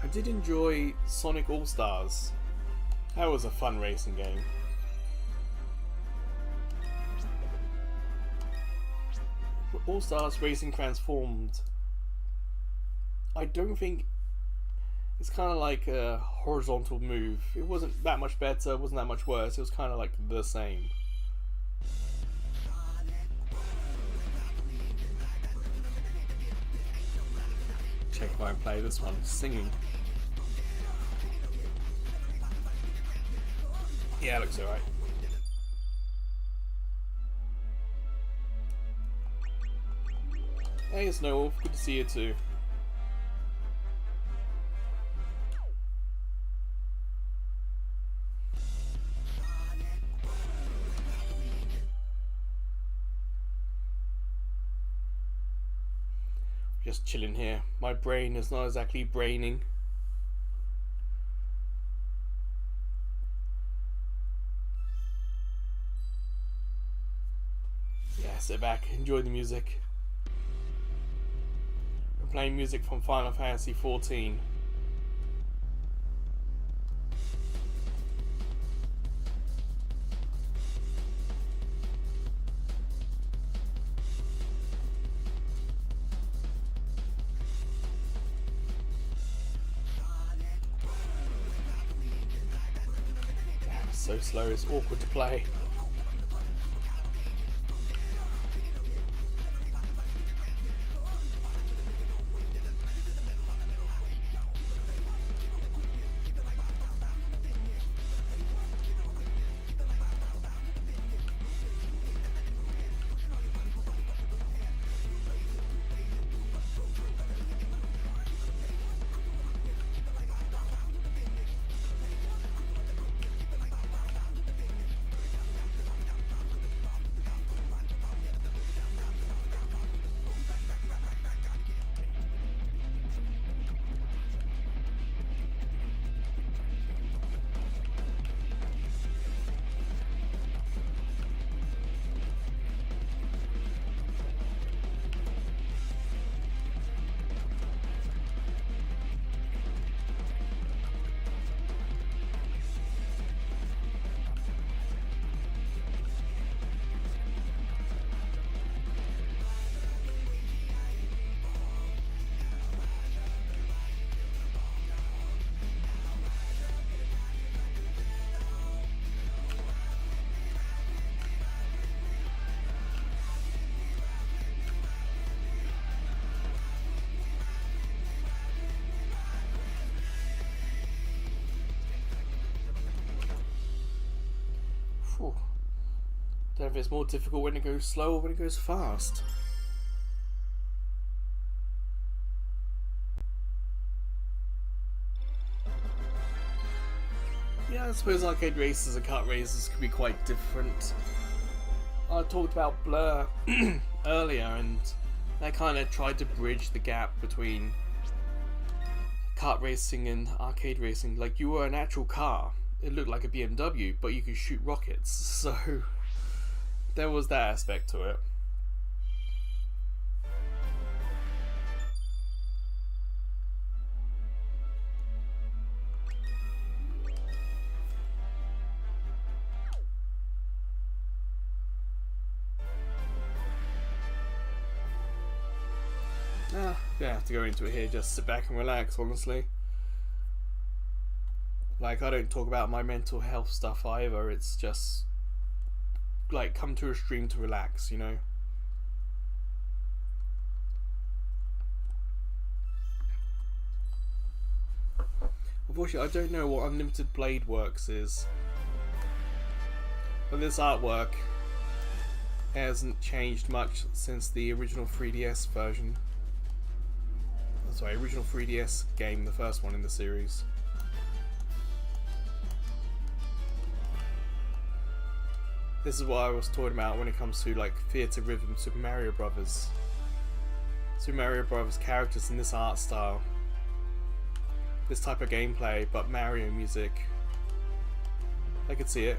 I did enjoy Sonic All-Stars. That was a fun racing game. All-Stars Racing Transformed, I don't think it's kind of like a horizontal move. It wasn't that much better, it wasn't that much worse, it was kind of like the same. check if I can play this one. Singing. Yeah, it looks alright. Hey, Snow, good to see you too. Just chilling here. My brain is not exactly braining. Yeah, sit back, enjoy the music. We're playing music from Final Fantasy XIV. So slow, it's awkward to play. Whew. Don't know if it's more difficult when it goes slow or when it goes fast. Yeah, I suppose arcade races and kart races could be quite different. I talked about Blur earlier, and they kind of tried to bridge the gap between kart racing and arcade racing. Like, you were an actual car. It looked like a BMW, but you could shoot rockets. So there was that aspect to it. Gonna have to go into it here, just sit back and relax, honestly. Like, I don't talk about my mental health stuff either, it's just like, come to a stream to relax, you know. Unfortunately, I don't know what Unlimited Blade Works is, but this artwork hasn't changed much since the original 3DS version. Sorry, original 3DS game, the first one in the series. This is what I was talking about when it comes to like Theatrhythm, Super Mario Brothers. Super Mario Brothers characters in this art style. This type of gameplay, but Mario music. I could see it.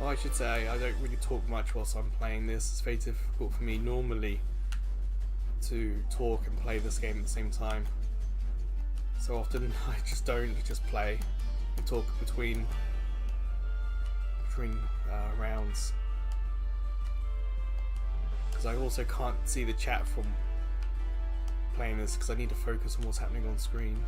I should say, I don't really talk much whilst I'm playing this. It's very difficult for me normally to talk and play this game at the same time. So often I just don't, just play and talk between rounds. Because I also can't see the chat from playing this because I need to focus on what's happening on screen.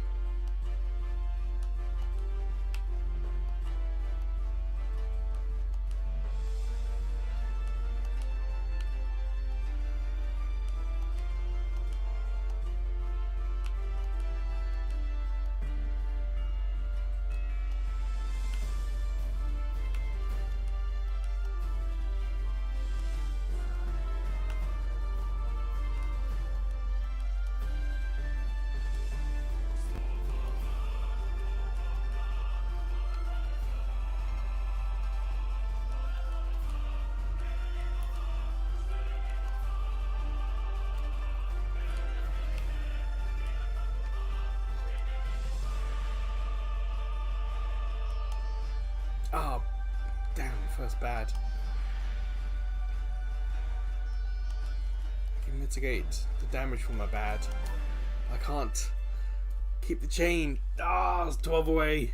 Oh, damn, first bad. I can mitigate the damage from my bad. I can't keep the chain. Ah, it's 12 away.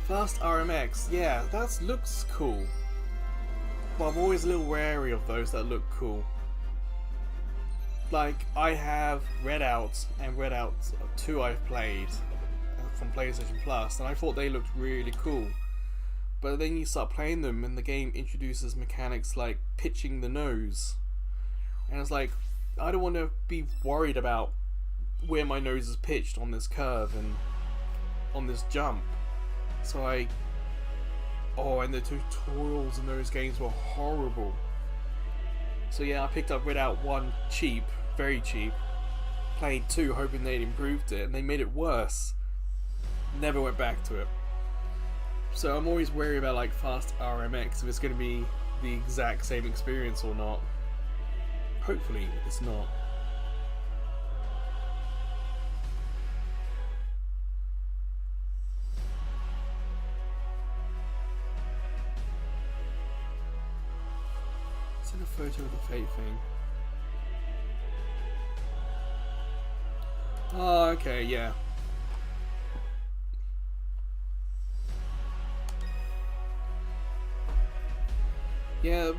Fast RMX, yeah, that looks cool. But I'm always a little wary of those that look cool. Like, I have Redout and Redout 2 I've played from PlayStation Plus, and I thought they looked really cool. But then you start playing them and the game introduces mechanics like pitching the nose. And it's like, I don't want to be worried about where my nose is pitched on this curve and on this jump. So and the tutorials in those games were horrible. So yeah, I picked up Redout 1 cheap, very cheap. Played 2 hoping they'd improved it, and they made it worse. Never went back to it. So I'm always wary about like Fast RMX, if it's going to be the exact same experience or not. Hopefully it's not. Send a photo of the fate thing. Oh, okay, yeah. Yeah,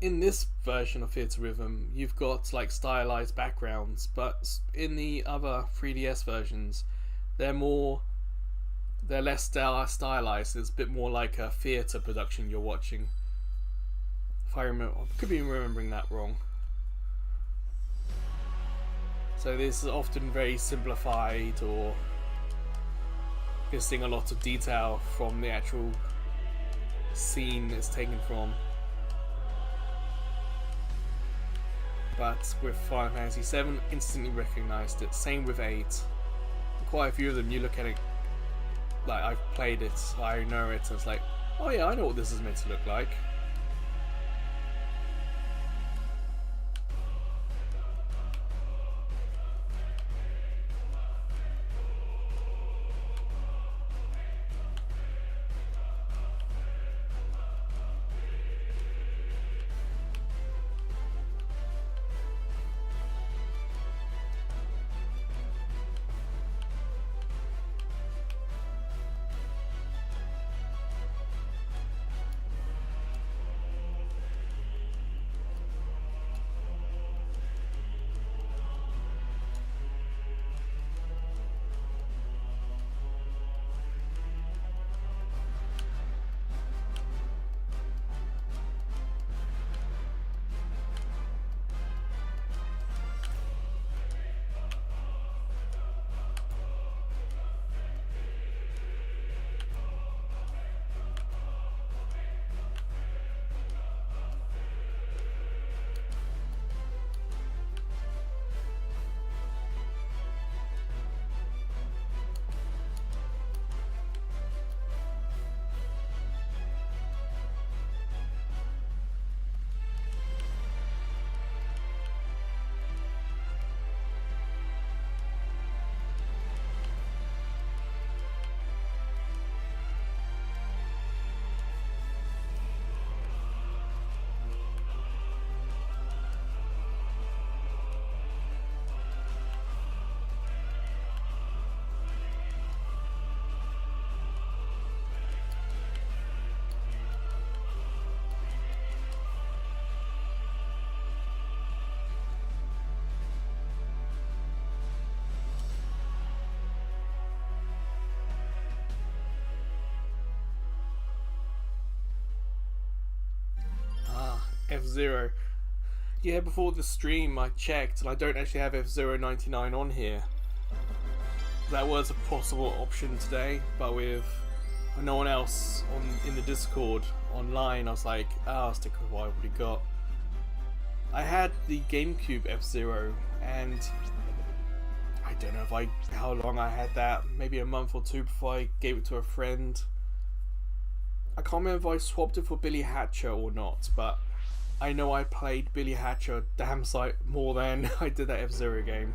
in this version of Theatrhythm, you've got like stylized backgrounds, but in the other 3DS versions, they're less stylized. It's a bit more like a theatre production you're watching. If I remember, I could be remembering that wrong. So this is often very simplified or missing a lot of detail from the actual scene it's taken from. But with Final Fantasy VII, instantly recognised it. Same with 8. Quite a few of them, you look at it, like I've played it, I know it, and it's like, oh yeah, I know what this is meant to look like. F-Zero. Yeah, before the stream I checked and I don't actually have F-Zero 99 on here. That was a possible option today, but with no one else in the Discord online, I was like, I'll stick with what I already got. I had the GameCube F-Zero, and I don't know how long I had that, maybe a month or two before I gave it to a friend. I can't remember if I swapped it for Billy Hatcher or not, but I know I played Billy Hatcher a damn sight more than I did that F-Zero game.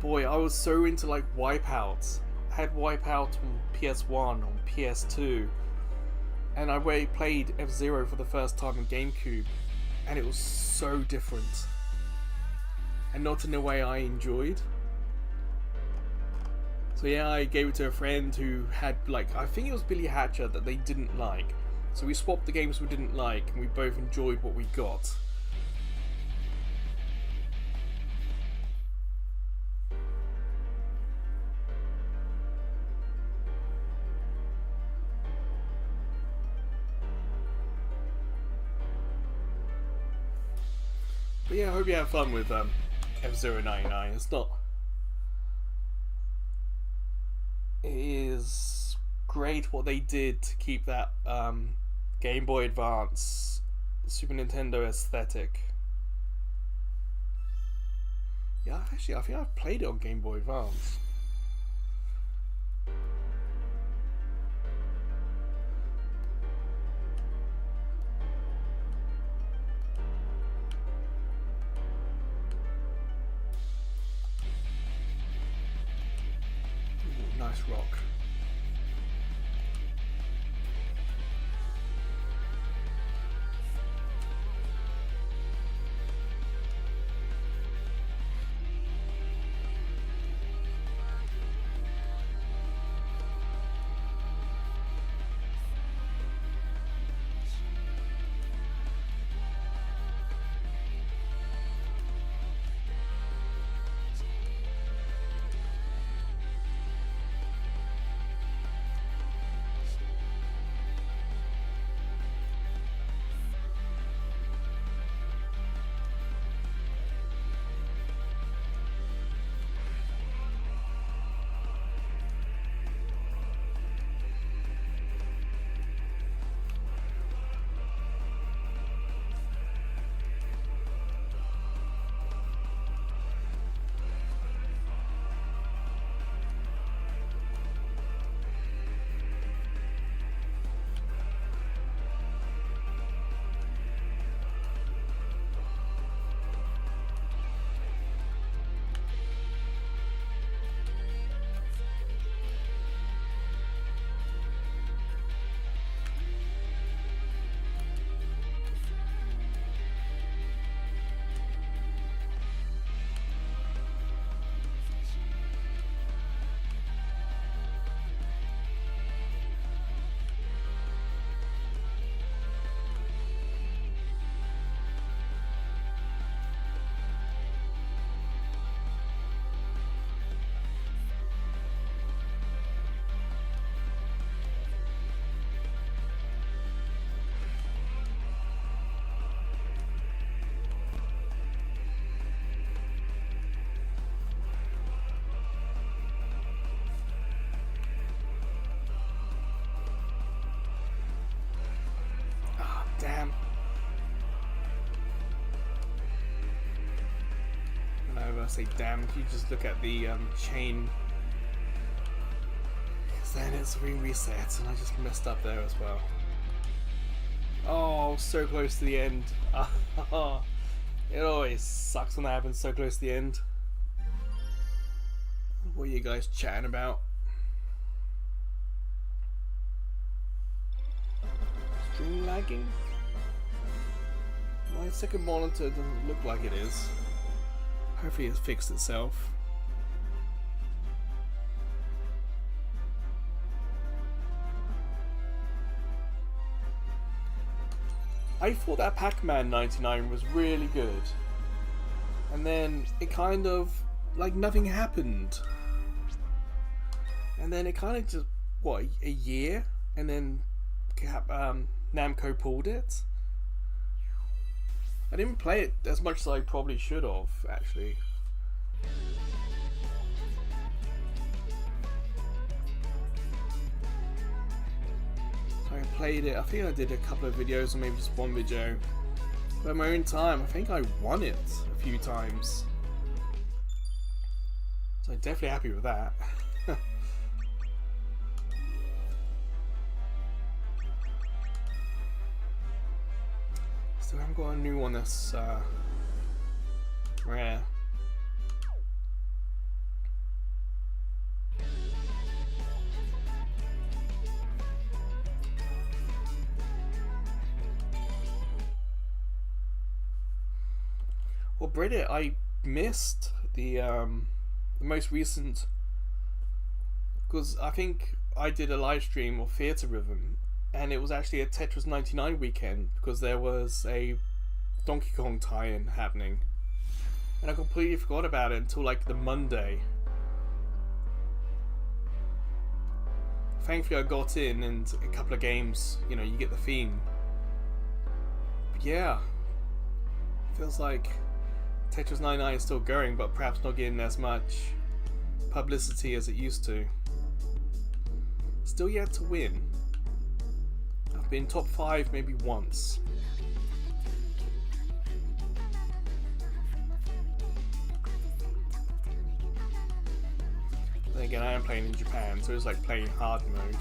Boy, I was so into like Wipeout. I had Wipeout on PS1, on PS2, and I played F-Zero for the first time on GameCube, and it was so different. And not in a way I enjoyed. So yeah, I gave it to a friend who had, like, I think it was Billy Hatcher that they didn't like. So we swapped the games we didn't like, and we both enjoyed what we got. But yeah, I hope you have fun with F-Zero 99. It's not... It is great what they did to keep that Game Boy Advance, Super Nintendo aesthetic. Yeah, actually, I think I've played it on Game Boy Advance. Nice rock. Damn. Whenever I say damn, if you just look at the chain, because then it's reset, and I just messed up there as well. Oh, so close to the end. It always sucks when that happens so close to the end. What are you guys chatting about? Stream lagging? My second monitor doesn't look like it is. Hopefully it's fixed itself. I thought that Pac-Man 99 was really good. And then it kind of, like, nothing happened. And then it kind of just, what, a year? And then Namco pulled it? I didn't play it as much as I probably should have, actually. So I played it, I think I did a couple of videos or maybe just one video. But in my own time, I think I won it a few times. So I'm definitely happy with that. Still haven't got a new one that's rare. Well, Bridget, I missed the most recent, because I think I did a live stream of Theatrhythm, and it was actually a Tetris 99 weekend because there was a Donkey Kong tie-in happening, and I completely forgot about it until like the Monday. Thankfully, I got in, and a couple of games, you know, you get the theme. But yeah, feels like Tetris 99 is still going, but perhaps not getting as much publicity as it used to. Still yet to win. I've been top 5 maybe once. Then again, I am playing in Japan, so it's like playing hard mode.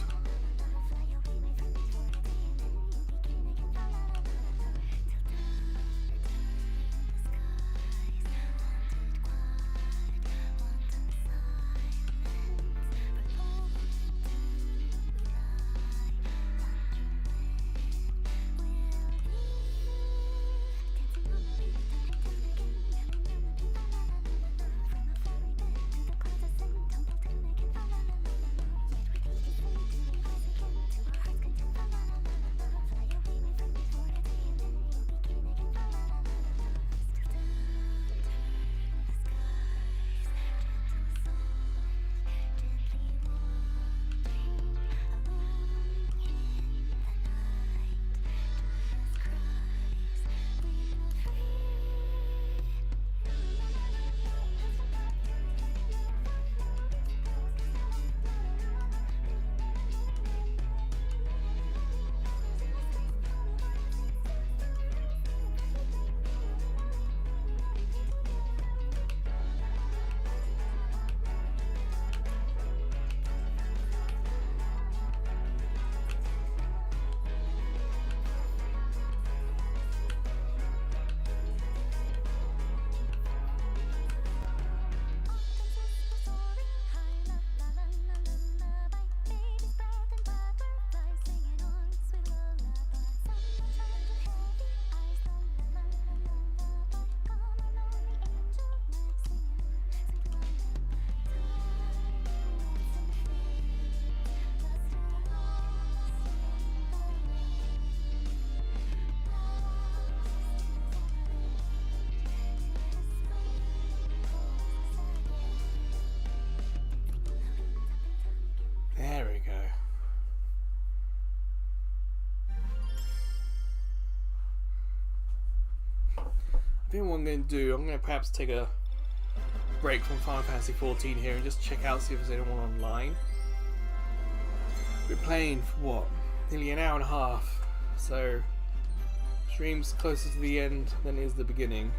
I think what I'm going to do, I'm going to perhaps take a break from Final Fantasy 14 here and just check out, see if there's anyone online. We're playing for what? Nearly an hour and a half. So, stream's closer to the end than it is the beginning.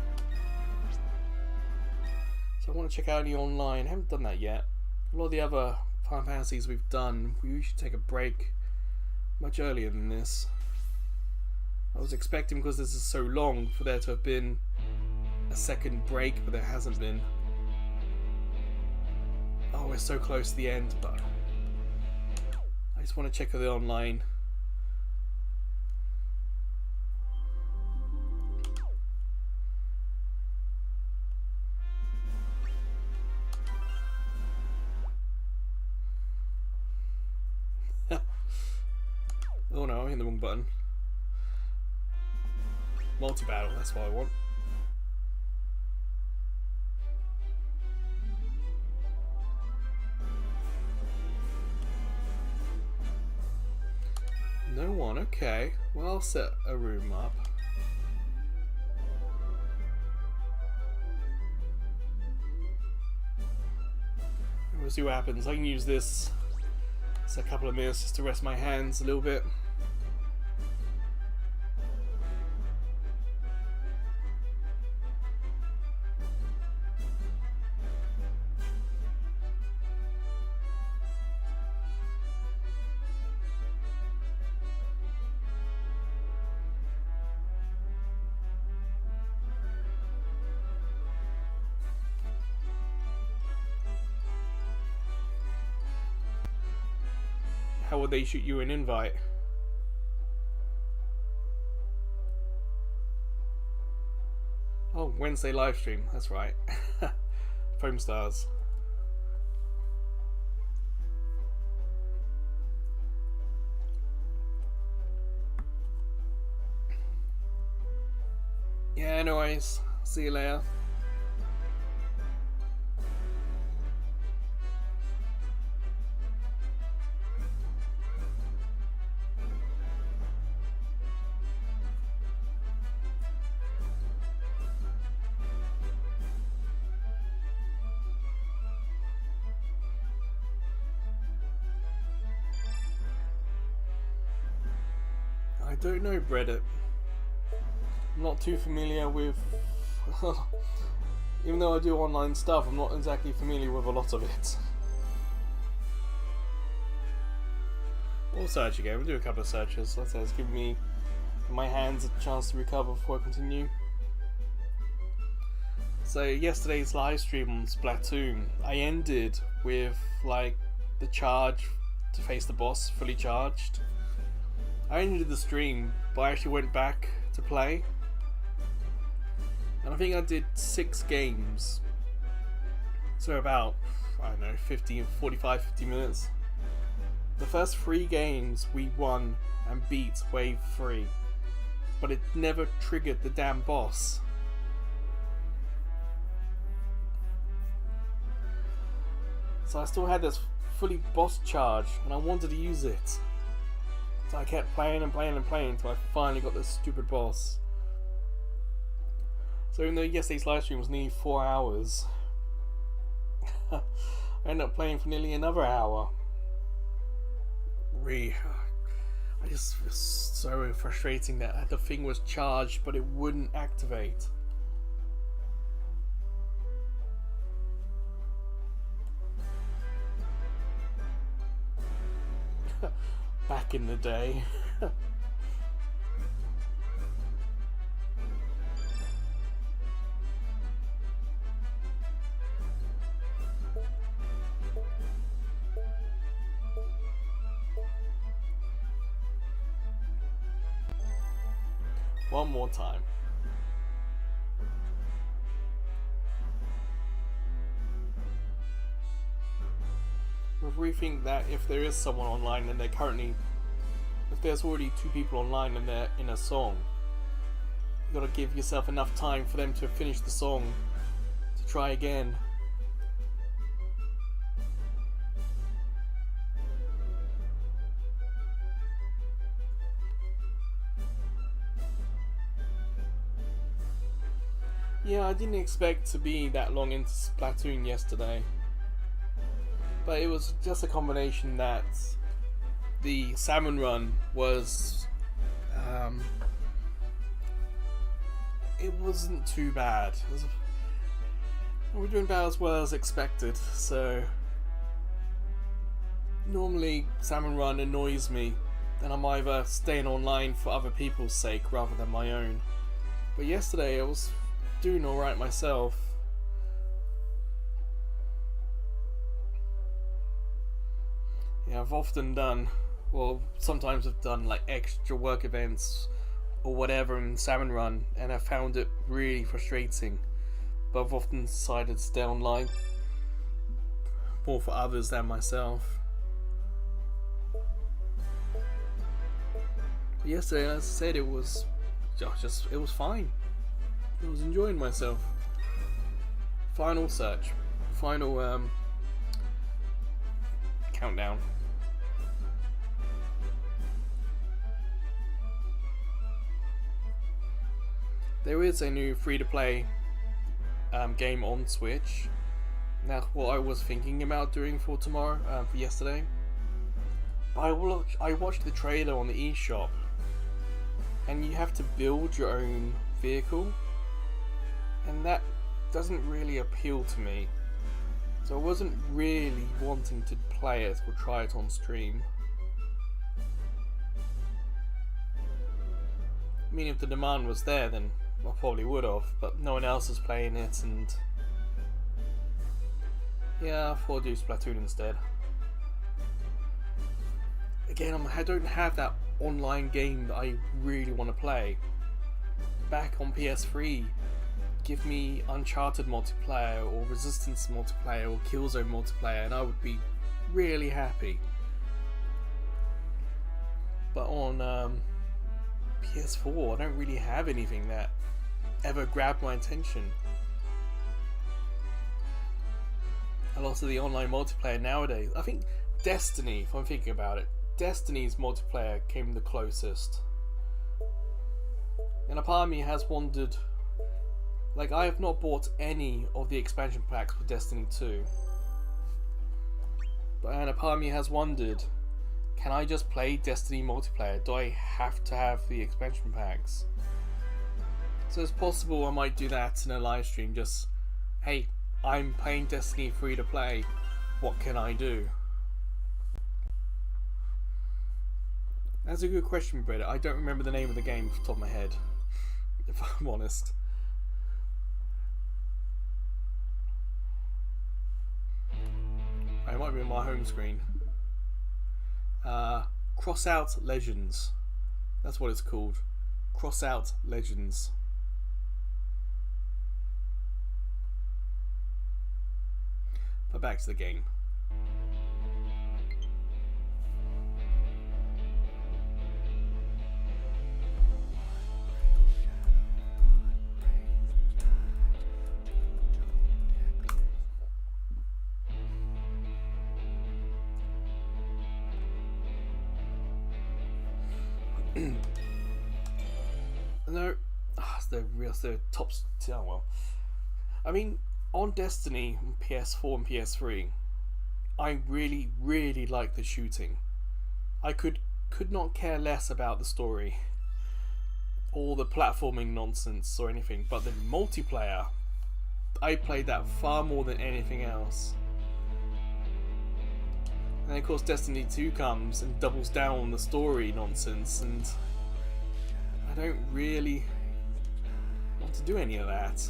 So I want to check out any online. I haven't done that yet. A lot of the other Final Fantasies we've done, we usually take a break much earlier than this. I was expecting, because this is so long, for there to have been a second break, but there hasn't been. Oh, we're so close to the end, but I just want to check the online. Oh no, I'm hitting the wrong button. Multi-battle, that's what I want. No one, okay. Well, I'll set a room up. we'll see what happens. I can use this. It's a couple of minutes just to rest my hands a little bit. How would they shoot you an invite? Oh, Wednesday live stream. That's right. Foam stars. Yeah, anyways. See you later. I don't know Reddit. I'm not too familiar with... Even though I do online stuff, I'm not exactly familiar with a lot of it. We'll search again. We'll do a couple of searches. Let's say it's giving me my hands a chance to recover before I continue. So yesterday's live stream on Splatoon, I ended with like the charge to face the boss fully charged. I ended the stream, but I actually went back to play. And I think I did 6 games. So about, I don't know, 45, 50 minutes. The first 3 games we won and beat Wave 3. But it never triggered the damn boss. So I still had this fully boss charge and I wanted to use it. So I kept playing and playing and playing until I finally got this stupid boss. So even though yesterday's live stream was nearly 4 hours, I ended up playing for nearly another hour. I just, it was so frustrating that the thing was charged but it wouldn't activate. Back in the day. One more time. We think that if there is someone online and they're currently, if there's already 2 people online and they're in a song, you gotta give yourself enough time for them to finish the song to try again. Yeah, I didn't expect to be that long into Splatoon yesterday. But it was just a combination that the salmon run was... it wasn't too bad. We were doing about as well as expected, so... Normally, salmon run annoys me, and I'm either staying online for other people's sake rather than my own. But yesterday I was doing alright myself. Yeah, I've often done, well, sometimes I've done like extra work events or whatever in Salmon Run, and I found it really frustrating. But I've often decided to stay online more for others than myself. But yesterday, as I said, it was fine. I was enjoying myself. Final search. Final countdown. There is a new free-to-play game on Switch That's what I was thinking about doing for tomorrow, for yesterday. But I watched the trailer on the eShop, and you have to build your own vehicle, and that doesn't really appeal to me. So I wasn't really wanting to play it or try it on stream. I mean, if the demand was there, then I probably would have, but no one else is playing it, and yeah, I thought I'd do Splatoon instead. Again, I don't have that online game that I really want to play. Back on PS3, give me Uncharted multiplayer, or Resistance multiplayer, or Killzone multiplayer, and I would be really happy. But on PS4, I don't really have anything that ever grabbed my attention. A lot of the online multiplayer nowadays, I think Destiny, if I'm thinking about it, Destiny's multiplayer came the closest. And a part of me has wondered, like, I have not bought any of the expansion packs for Destiny 2. And a part of me has wondered, can I just play Destiny multiplayer? Do I have to have the expansion packs? So it's possible I might do that in a live stream, just, hey, I'm playing Destiny free to play, what can I do? That's a good question, Brett. I don't remember the name of the game off the top of my head, if I'm honest. It might be on my home screen. Cross Out Legends. That's what it's called. Cross Out Legends. But back to the game. No, the tops. Oh well. I mean, on Destiny, on PS4 and PS3, I really like the shooting. I could not care less about the story or the platforming nonsense or anything, but the multiplayer, I played that far more than anything else. And of course Destiny 2 comes and doubles down on the story nonsense, and I don't really want to do any of that.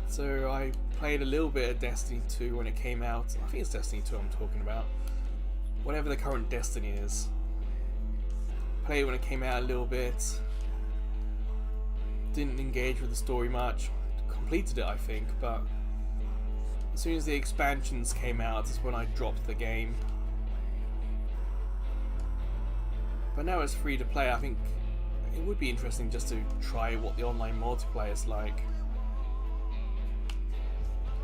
So I played a little bit of Destiny 2 when it came out. I think it's Destiny 2 I'm talking about. Whatever the current Destiny is. Played it when it came out a little bit. Didn't engage with the story much. Completed it, I think, but as soon as the expansions came out is when I dropped the game. But now it's free to play. I think it would be interesting just to try what the online multiplayer is like.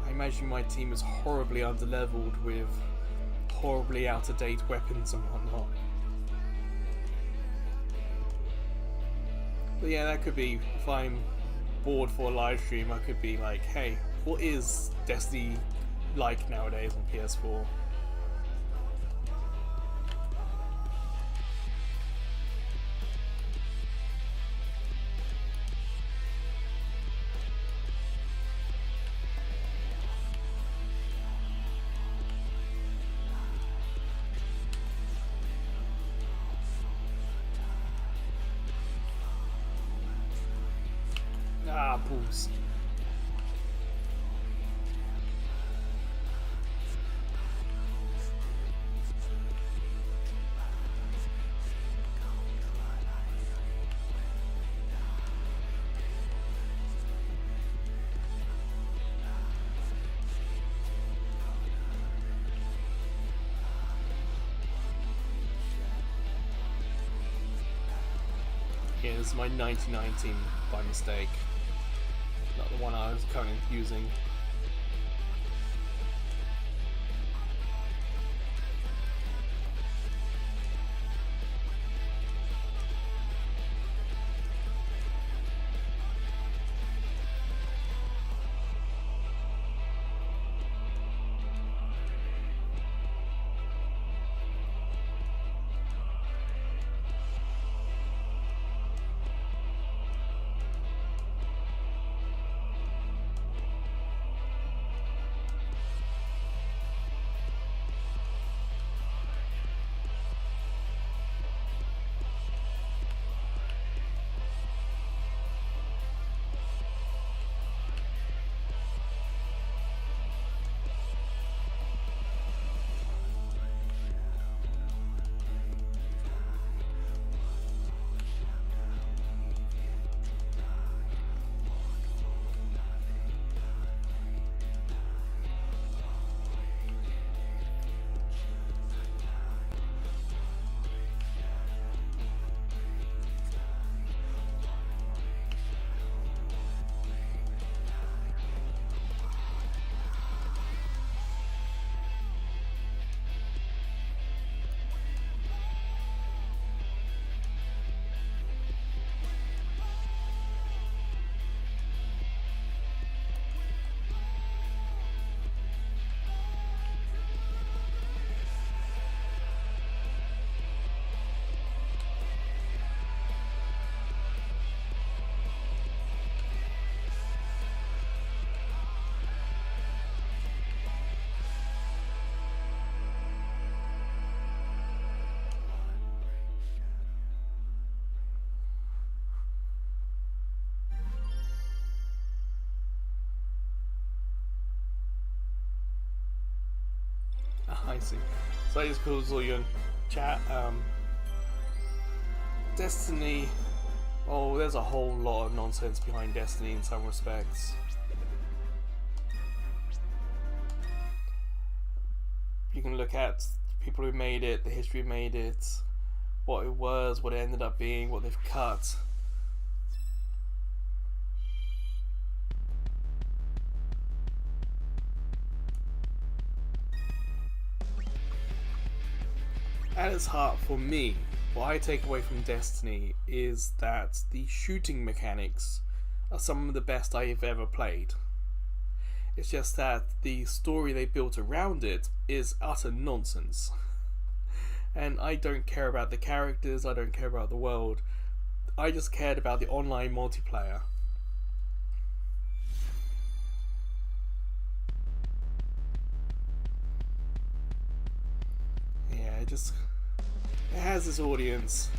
I imagine my team is horribly underleveled with horribly out-of-date weapons and whatnot. But yeah, that could be, if I'm bored for a live stream, I could be like, hey, what is Destiny like nowadays on PS4? Ah, balls. Yeah, this is my 1919 by mistake. Not the one I was currently using. see. So that just calls all your chat. Destiny. Oh, there's a whole lot of nonsense behind Destiny in some respects. You can look at people who made it, the history who made it, what it was, what it ended up being, what they've cut. At its heart, for me, what I take away from Destiny is that the shooting mechanics are some of the best I've ever played. It's just that the story they built around it is utter nonsense. And I don't care about the characters, I don't care about the world. I just cared about the online multiplayer. Yeah, it has this audience.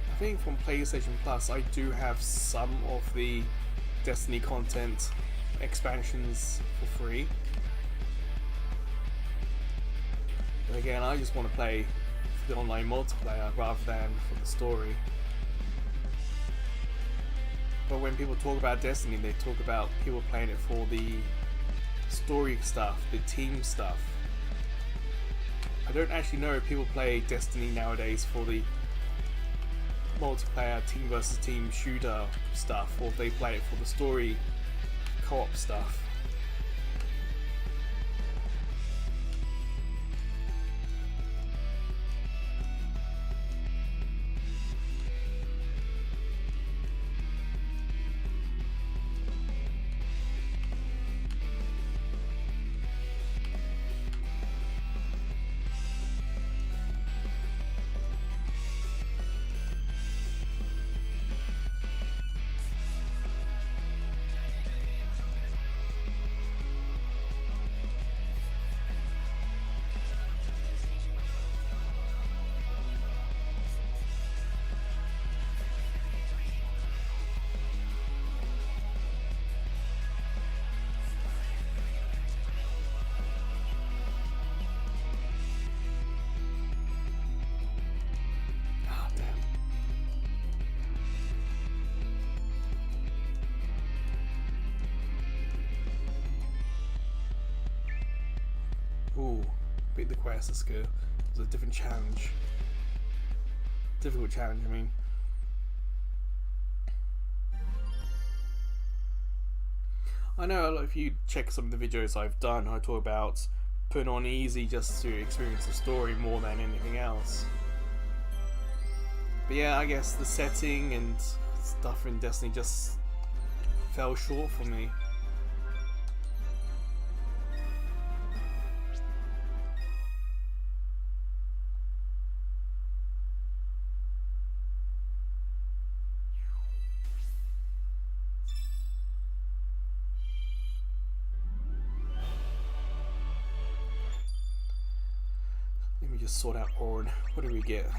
I think from PlayStation Plus I do have some of the Destiny content expansions for free. But again, I just want to play for the online multiplayer rather than for the story. But when people talk about Destiny, they talk about people playing it for the story stuff, the team stuff. I don't actually know if people play Destiny nowadays for the multiplayer team versus team shooter stuff, or if they play it for the story co-op stuff. Ooh, beat the quest, that's good. It was a different challenge. Difficult challenge, I mean. I know if you check some of the videos I've done, I talk about putting on easy just to experience the story more than anything else. But yeah, I guess the setting and stuff in Destiny just fell short for me. Let me just sort out Ord. What do we get?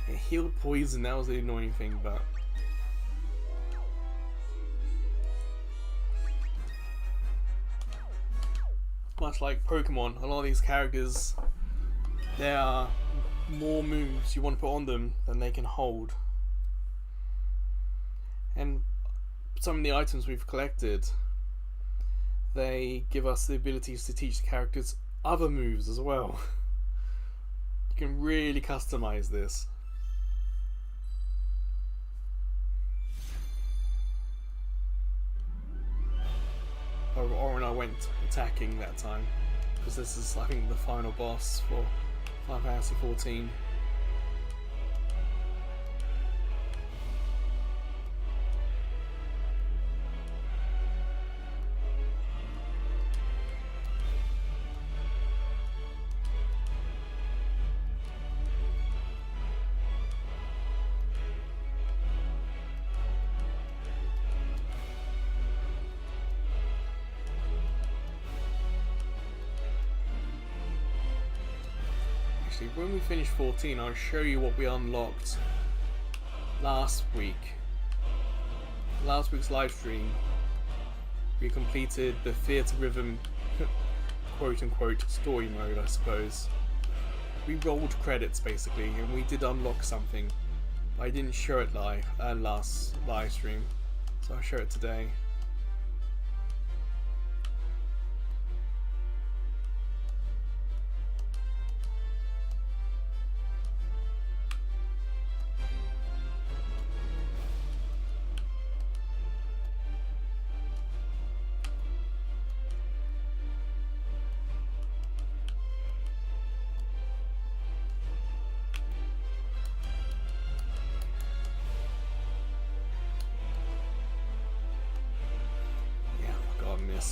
It healed poison, that was the annoying thing, but much like Pokemon, a lot of these characters, there are more moves you want to put on them than they can hold. And some of the items we've collected, they give us the abilities to teach the characters other moves as well. You can really customize this. Or I went attacking that time, because this is, I think, the final boss for Final Fantasy XIV. actually. When we finish 14, I'll show you what we unlocked last week. Last week's live stream, we completed the Theatrhythm quote-unquote story mode, I suppose. We rolled credits, basically, and we did unlock something. I didn't show it live last live stream, so I'll show it today.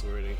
Already.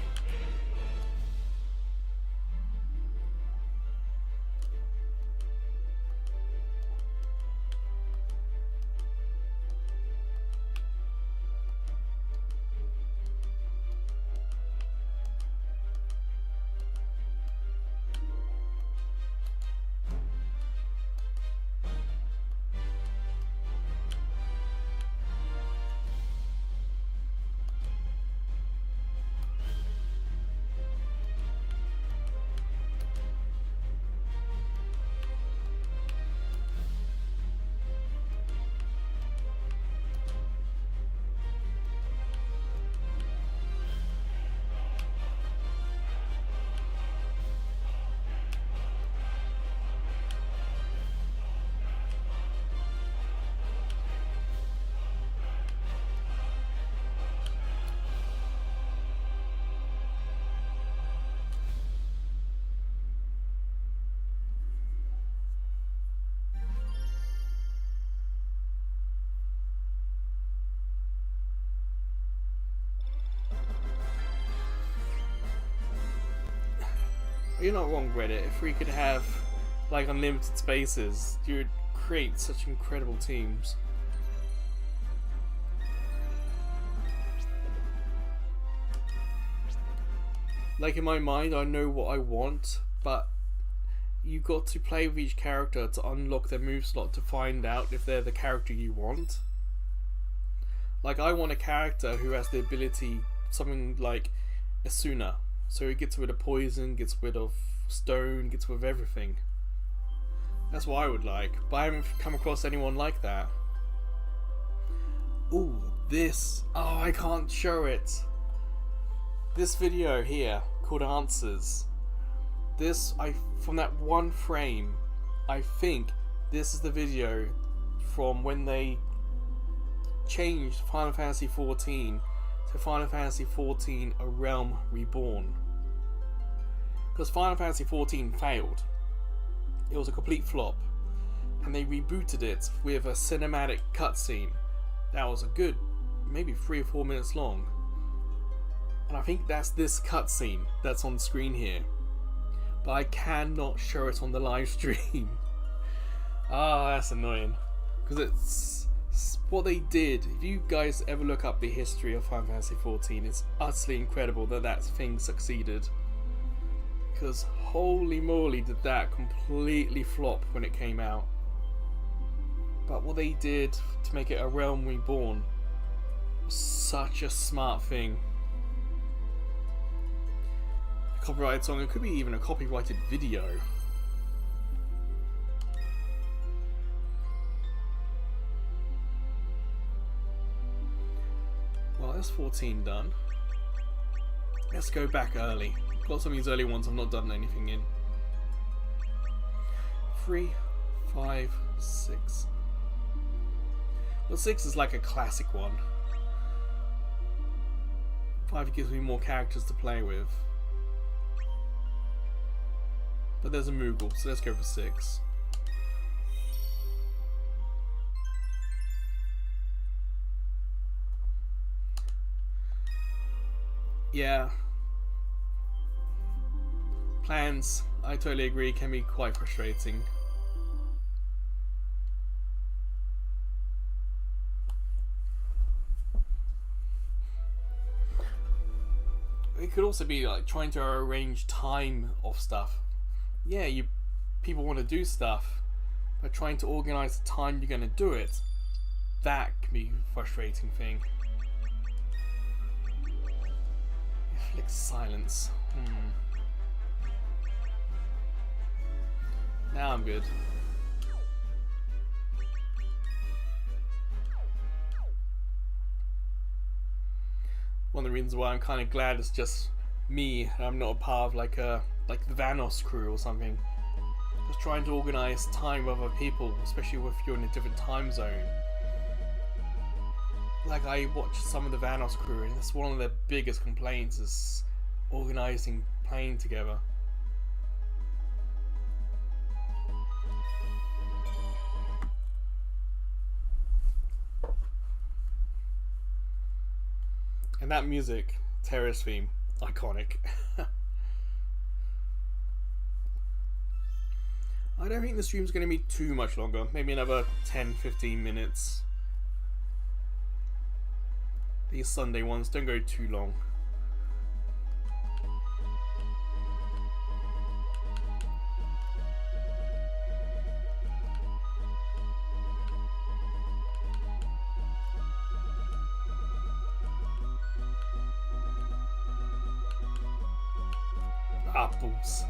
You're not wrong, Reddit. If we could have like unlimited spaces, you would create such incredible teams. Like, in my mind, I know what I want, but you've got to play with each character to unlock their move slot to find out if they're the character you want. Like, I want a character who has the ability, something like Asuna. So he gets rid of poison, gets rid of stone, gets rid of everything. That's what I would like, but I haven't come across anyone like that. Ooh, this. Oh, I can't show it. This video here, called Answers. This, from that one frame, I think this is the video from when they changed Final Fantasy XIV to Final Fantasy XIV A Realm Reborn. Because Final Fantasy XIV failed. It was a complete flop. And they rebooted it with a cinematic cutscene that was a good, maybe 3 or 4 minutes long. And I think that's this cutscene that's on screen here. But I cannot show it on the live stream. Ah, that's annoying. Because it's what they did. If you guys ever look up the history of Final Fantasy XIV, it's utterly incredible that that thing succeeded. Because holy moly did that completely flop when it came out. But what they did to make it A Realm Reborn was such a smart thing. A copyrighted song, it could be even a copyrighted video. Well, that's 14 done. Let's go back early. Got some of these early ones I've not done anything in. 3, 5, 6. Well, 6 is like a classic one. 5 gives me more characters to play with. But there's a Moogle, so let's go for 6. Yeah. Plans, I totally agree, can be quite frustrating. It could also be like trying to arrange time of stuff. Yeah, you people want to do stuff, but trying to organize the time you're going to do it, that can be a frustrating thing. Like silence. Now I'm good. One of the reasons why I'm kind of glad it's just me. I'm not a part of like the Vanos crew or something. Just trying to organize time with other people, especially if you're in a different time zone. Like I watch some of the Vanos crew, and that's one of their biggest complaints is organizing playing together. And that music, Terrace theme, iconic. I don't think the stream's going to be too much longer. Maybe another 10-15 minutes. These Sunday ones don't go too long. Apples.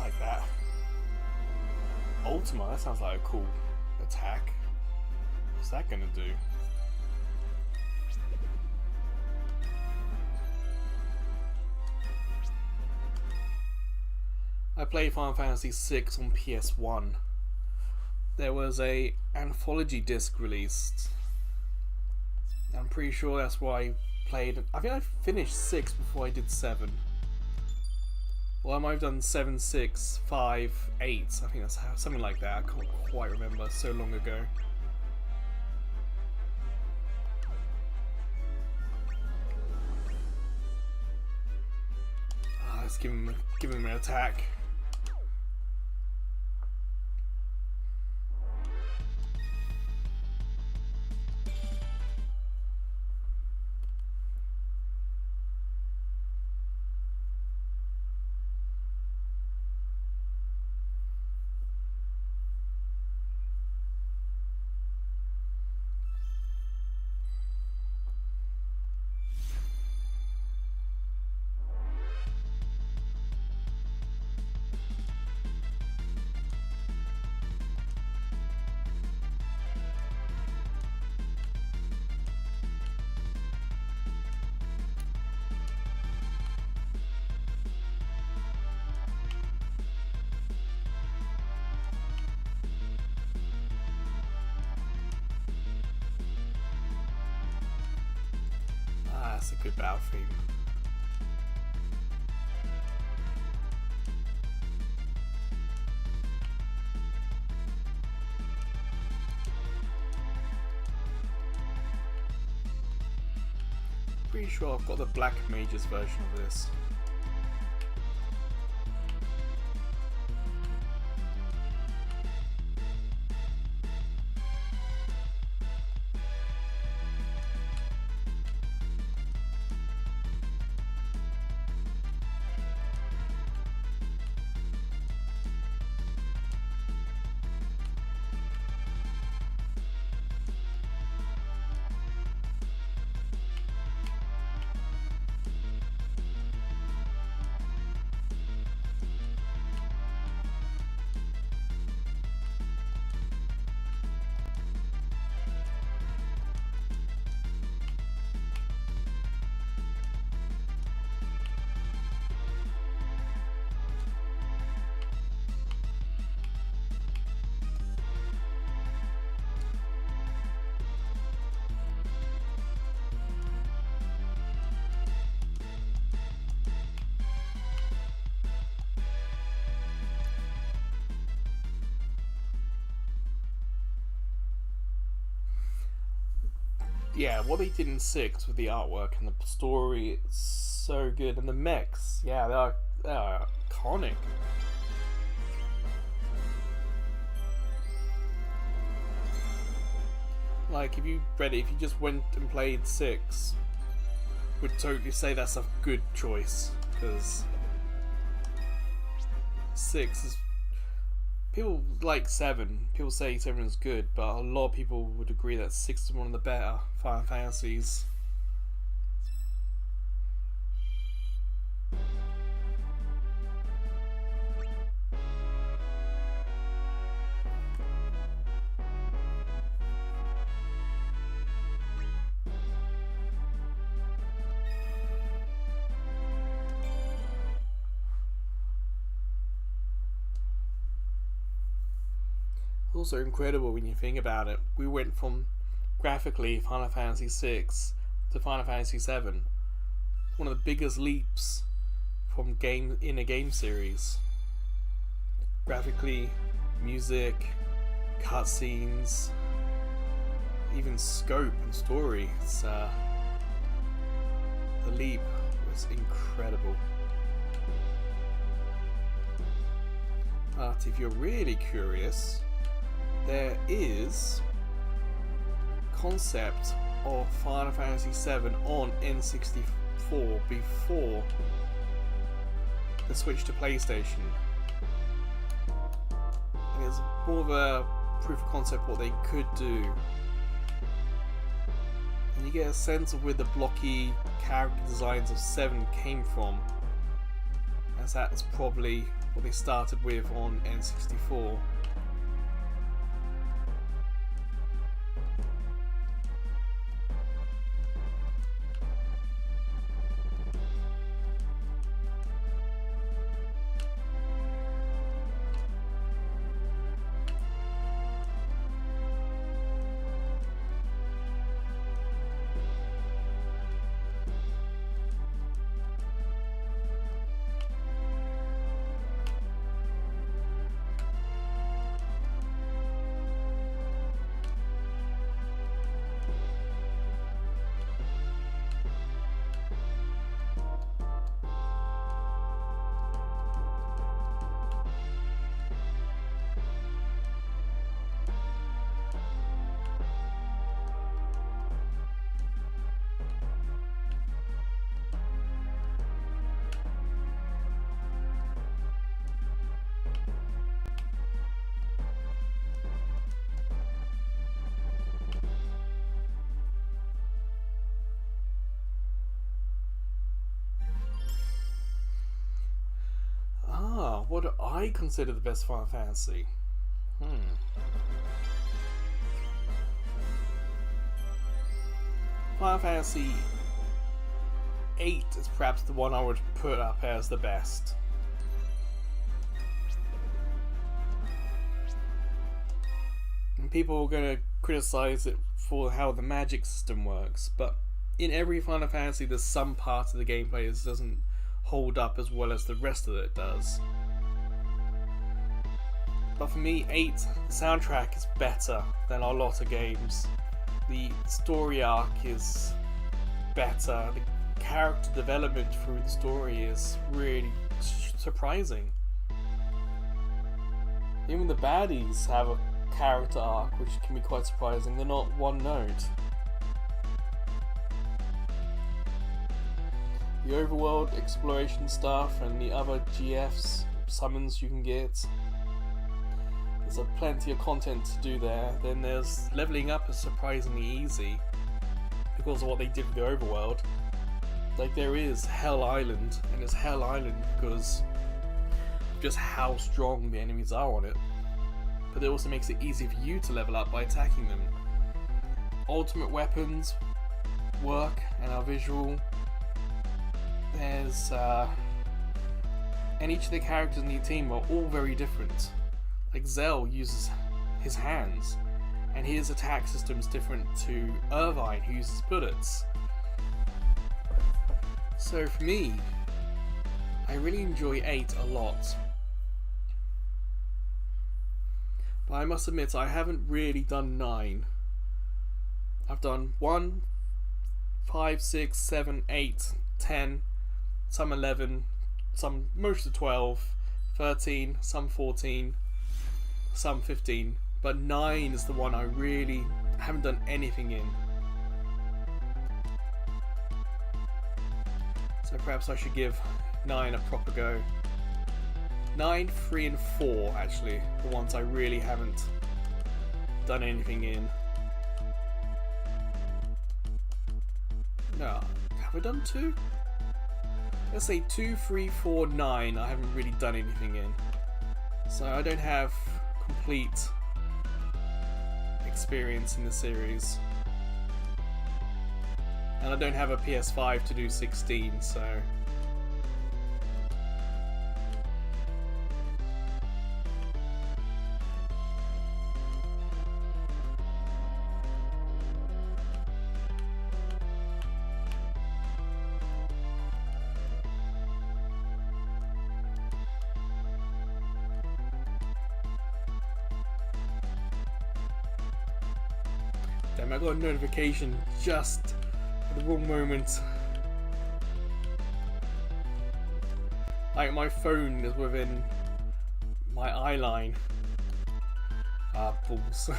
Like that. Ultima, that sounds like a cool attack. What's that gonna do? I played Final Fantasy VI on PS1. There was a anthology disc released. I'm pretty sure that's why I played. I think I finished 6 before I did 7. Well, I might have done 7, 6, 5, 8. I think that's something like that. I can't quite remember. So long ago. Let's give him an attack. That's a good battle theme. pretty sure I've got the Black Mages version of this. Yeah, what they did in 6 with the artwork and the story, it's so good. And the mechs, yeah, they're iconic. Like, if you just went and played 6, would totally say that's a good choice. Because 6 is... People like 7. People say 7 is good, but a lot of people would agree that 6 is one of the better Final Fantasies. Also incredible when you think about it. We went from graphically Final Fantasy 6 to Final Fantasy 7. One of the biggest leaps from in a game series. Graphically, music, cutscenes, even scope and story. The leap was incredible. But if you're really curious, there is concept of Final Fantasy VII on N64 before the switch to PlayStation. And it's more of a proof of concept what they could do. And you get a sense of where the blocky character designs of 7 came from, as that's probably what they started with on N64. What do I consider the best Final Fantasy? Final Fantasy 8 is perhaps the one I would put up as the best. And people are going to criticize it for how the magic system works, but in every Final Fantasy there's some part of the gameplay that doesn't hold up as well as the rest of it does. But for me, 8, the soundtrack is better than a lot of games. The story arc is better. The character development through the story is really surprising. Even the baddies have a character arc, which can be quite surprising. They're not one note. The overworld exploration stuff and the other GFs, summons you can get. There's plenty of content to do there. Then there's leveling up is surprisingly easy because of what they did with the overworld. Like there is Hell Island, and it's Hell Island because of just how strong the enemies are on it. But it also makes it easy for you to level up by attacking them. Ultimate weapons work and are visual. There's and each of the characters in the team are all very different. Like Zell uses his hands, and his attack system is different to Irvine, who uses bullets. So for me, I really enjoy 8 a lot. But I must admit, I haven't really done 9. I've done 1, 5, 6, 7, 8, 10, some 11, some most of 12, 13, some 14, some 15, but 9 is the one I really haven't done anything in. So perhaps I should give 9 a proper go. 9, 3 and 4 actually, the ones I really haven't done anything in. No, have I done 2? Let's say 2, 3, 4, 9 I haven't really done anything in. So I don't have complete experience in the series. And I don't have a PS5 to do 16, so... Damn, I got a notification just at the wrong moment. Like my phone is within my eye line. Ah, balls.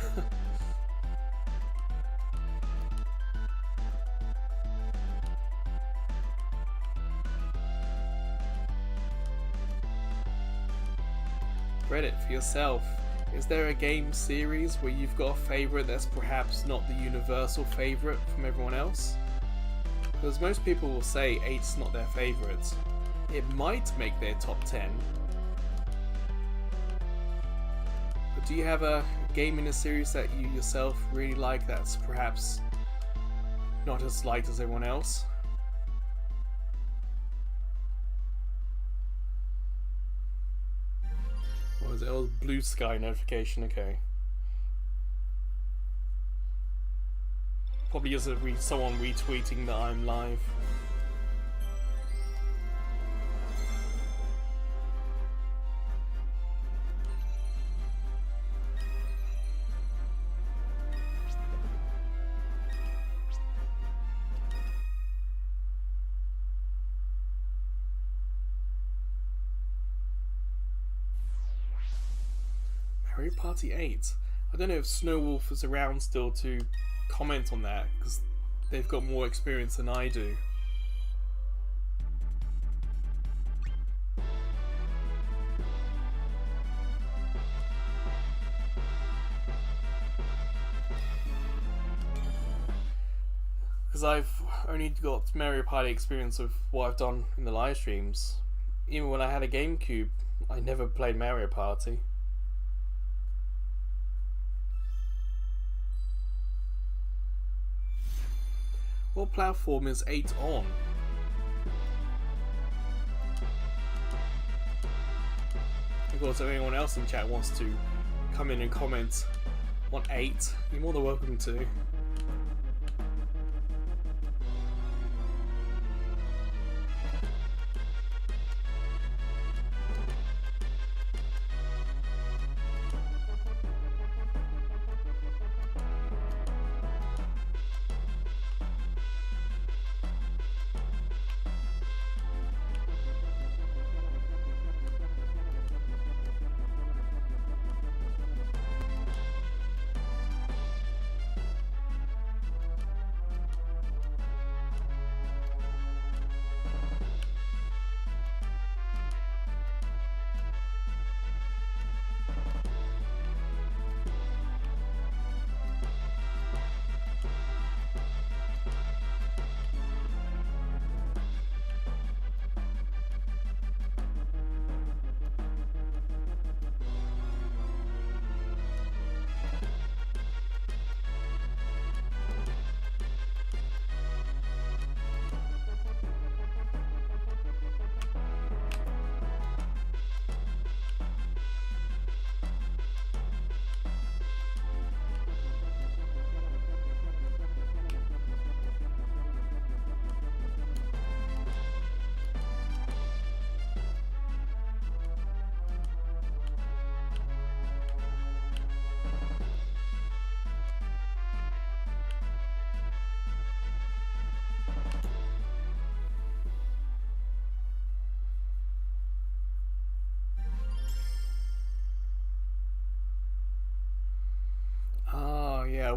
Read it for yourself. Is there a game series where you've got a favourite that's perhaps not the universal favourite from everyone else? Because most people will say 8's not their favourite. It might make their top 10. But do you have a game in a series that you yourself really like that's perhaps not as liked as everyone else? What was it? Oh, blue sky notification, okay. Probably is someone retweeting that I'm live. Mario Party 8. I don't know if Snowwolf is around still to comment on that, because they've got more experience than I do. Because I've only got Mario Party experience of what I've done in the live streams. Even when I had a GameCube, I never played Mario Party. What platform is 8 on? Of course, if anyone else in chat wants to come in and comment on 8, you're more than welcome to.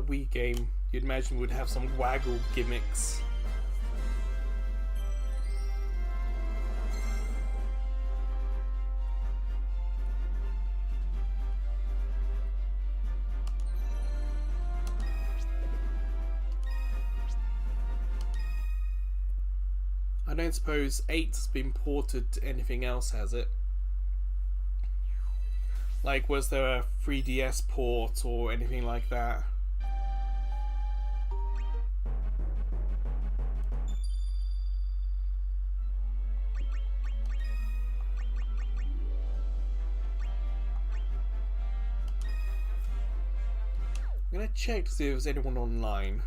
Wii game, you'd imagine would have some waggle gimmicks. I don't suppose 8's been ported to anything else, has it? Like, was there a 3DS port or anything like that? I'm gonna check to see if there's anyone online.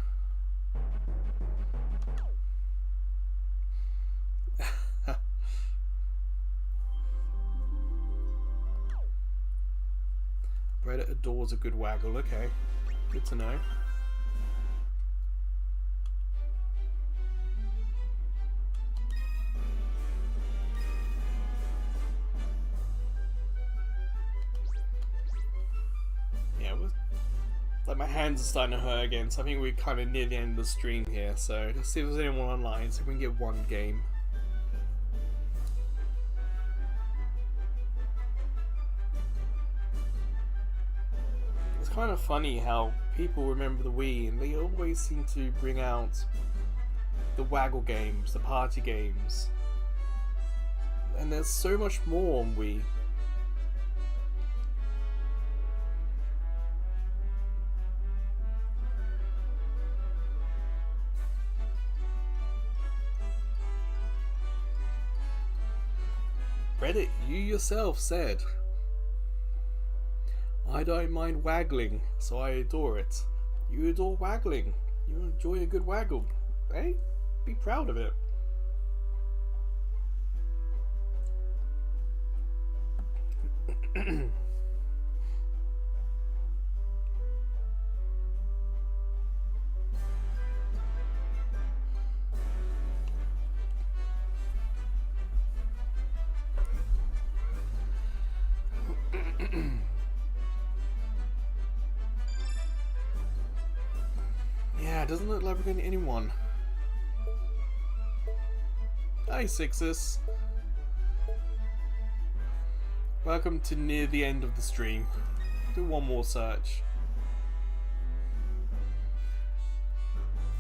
Reddit adores a good waggle, okay. Good to know. Yeah, like my hands are starting to hurt again, so I think we're kind of near the end of the stream here, so let's see if there's anyone online so we can get one game. Kind of funny how people remember the Wii and they always seem to bring out the waggle games, the party games, and there's so much more on Wii. Reddit, you yourself said, I don't mind waggling, so I adore it. You adore waggling. You enjoy a good waggle. Eh? Be proud of it. Yeah, it doesn't look like we're getting anyone. Hi, Sixus. Welcome to near the end of the stream. Do one more search.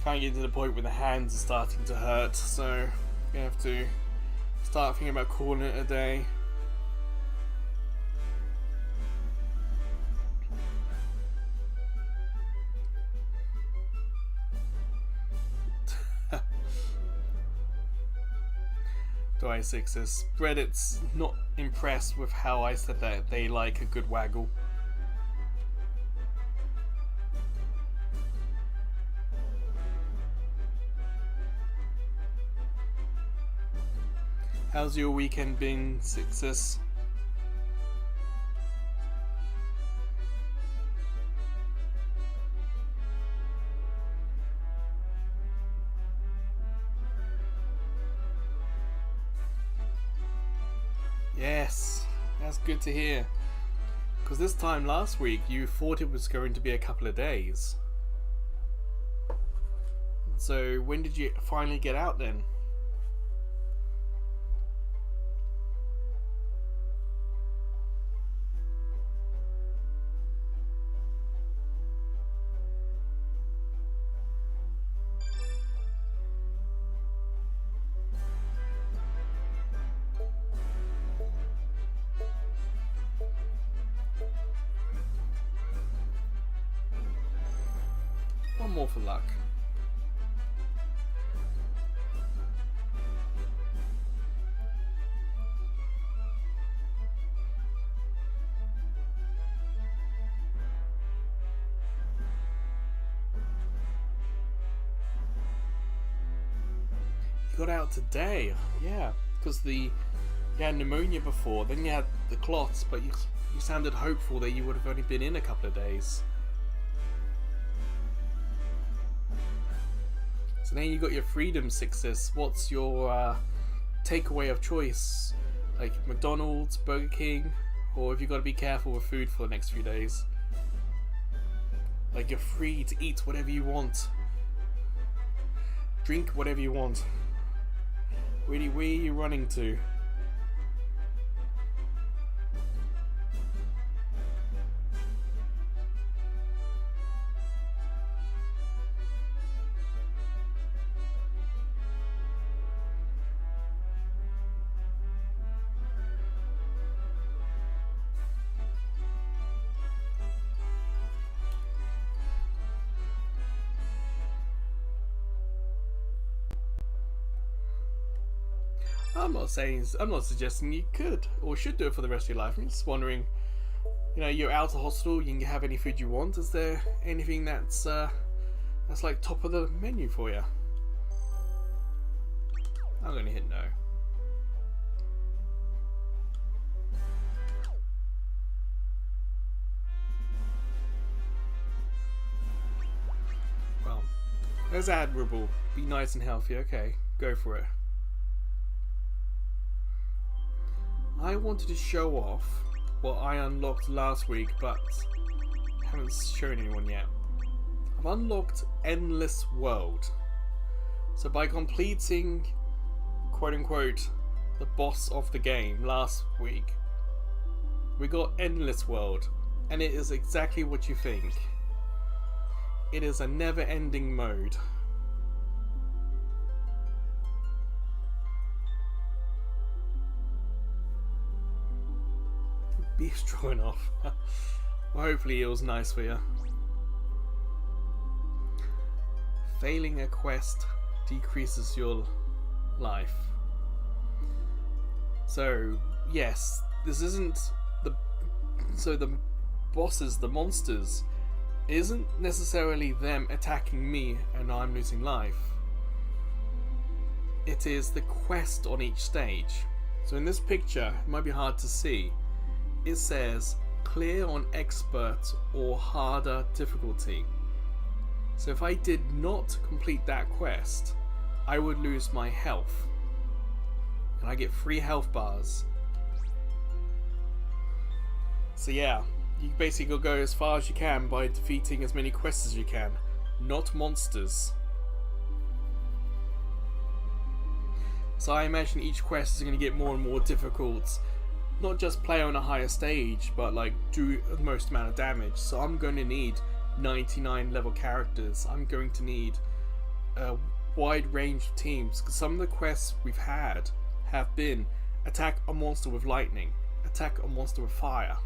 Can't get to the point where the hands are starting to hurt, so I'm gonna have to start thinking about calling it a day. Sixes. Reddit's not impressed with how I said that they like a good waggle. How's your weekend been, Sixes? Yes, that's good to hear. Because this time last week you thought it was going to be a couple of days. So when did you finally get out then? One more for luck. You got out today, yeah, because you had pneumonia before, then you had the clots, but you sounded hopeful that you would have only been in a couple of days. So now you got your freedom, Sixes. What's your takeaway of choice? Like McDonald's, Burger King, or have you got to be careful with food for the next few days? Like, you're free to eat whatever you want. Drink whatever you want. Really, where are you running to? I'm not suggesting you could or should do it for the rest of your life. I'm just wondering, you know, you're out of hospital, you can have any food you want. Is there anything that's like top of the menu for you? I'm gonna hit no. Well, that's admirable. Be nice and healthy. Okay, go for it. I wanted to show off what I unlocked last week, but haven't shown anyone yet. I've unlocked Endless World. So by completing, quote unquote, the boss of the game last week, we got Endless World, and it is exactly what you think. It is a never-ending mode. Beef's drawing off. Well, hopefully it was nice for you. Failing a quest decreases your life. So yes, this isn't the bosses, the monsters, isn't necessarily them attacking me and I'm losing life. It is the quest on each stage. So in this picture, it might be hard to see, it says clear on expert or harder difficulty. So if I did not complete that quest, I would lose my health. And I get 3 health bars. So yeah, you basically go as far as you can by defeating as many quests as you can, not monsters. So I imagine each quest is going to get more and more difficult. Not just play on a higher stage, but like do the most amount of damage. So I'm going to need 99 level characters. I'm going to need a wide range of teams, because some of the quests we've had have been attack a monster with lightning, attack a monster with fire,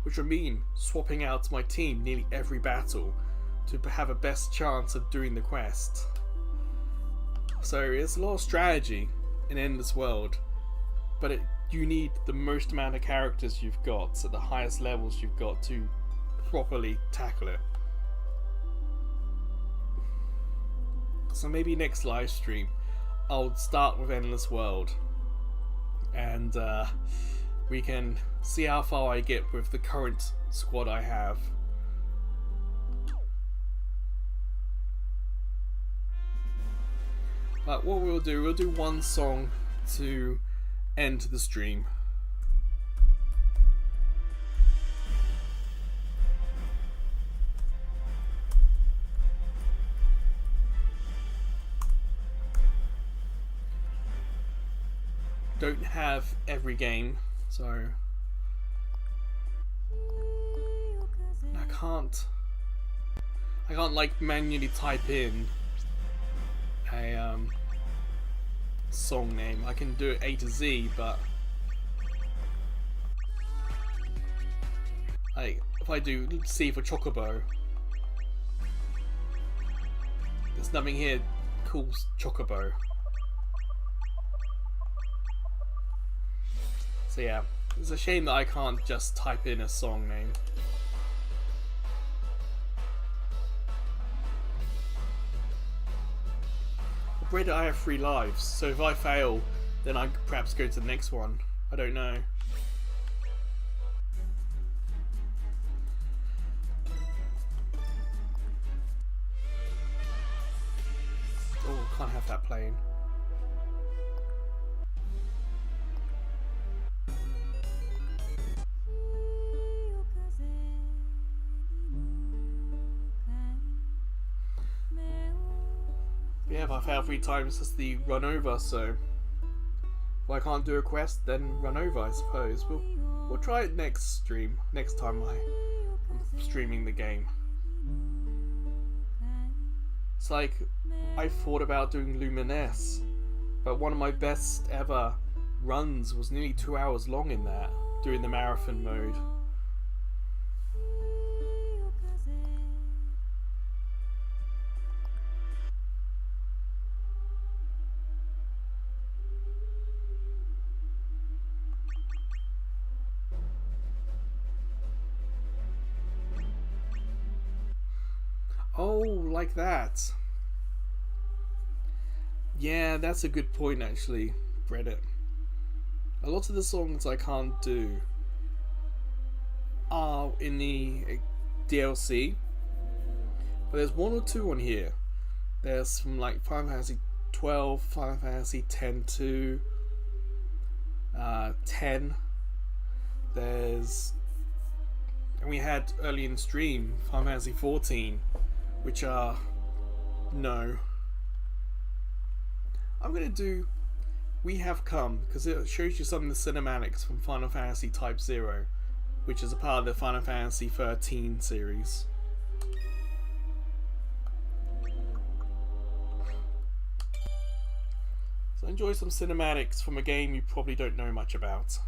which would mean swapping out my team nearly every battle to have a best chance of doing the quest. So it's a lot of strategy in Endless World, but you need the most amount of characters you've got at the highest levels you've got to properly tackle it. So maybe next live stream I'll start with Endless World, and we can see how far I get with the current squad I have. But what we'll do one song to end the stream. Don't have every game, so I can't like manually type in a song name. I can do it A to Z, but like if I do C for Chocobo, there's nothing here called Chocobo. So yeah, it's a shame that I can't just type in a song name. Reddit, I have 3 lives, so if I fail, then I could perhaps go to the next one. I don't know. Oh, can't have that playing. yeah, if I fail 3 times, it's the run over. So if I can't do a quest, then run over, I suppose. We'll try it next stream. Next time I'm streaming the game. It's like I thought about doing Luminous, but one of my best ever runs was nearly 2 hours long in that, doing the marathon mode. Oh, like that. Yeah, that's a good point actually, Reddit. A lot of the songs I can't do are in the DLC, but there's 1 or 2 on here. There's from like Final Fantasy 12, Final Fantasy 10-2, 10. And we had early in the stream Final Fantasy 14, which are no. I'm gonna do We Have Come, because it shows you some of the cinematics from Final Fantasy Type 0, which is a part of the Final Fantasy 13 series. So enjoy some cinematics from a game you probably don't know much about.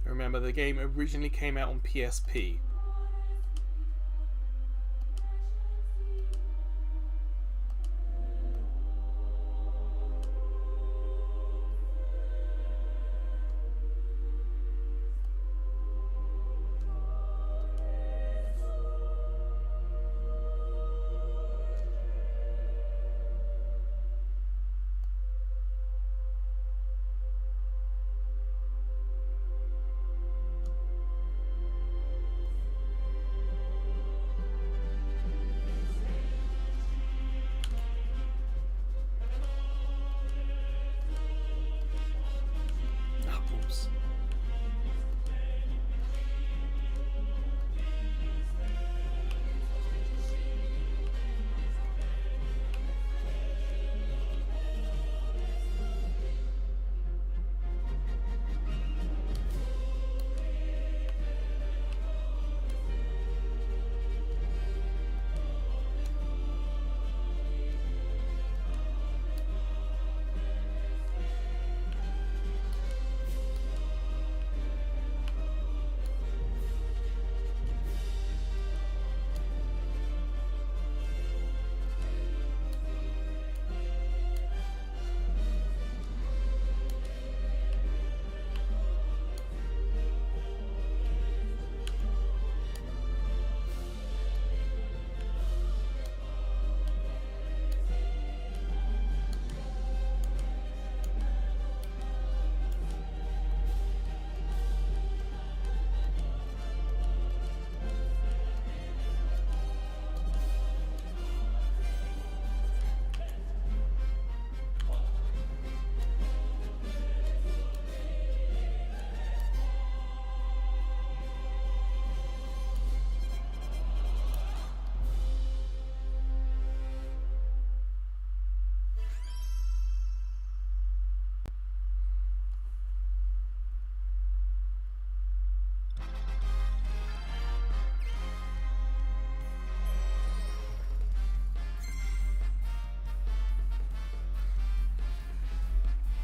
Remember, the game originally came out on PSP.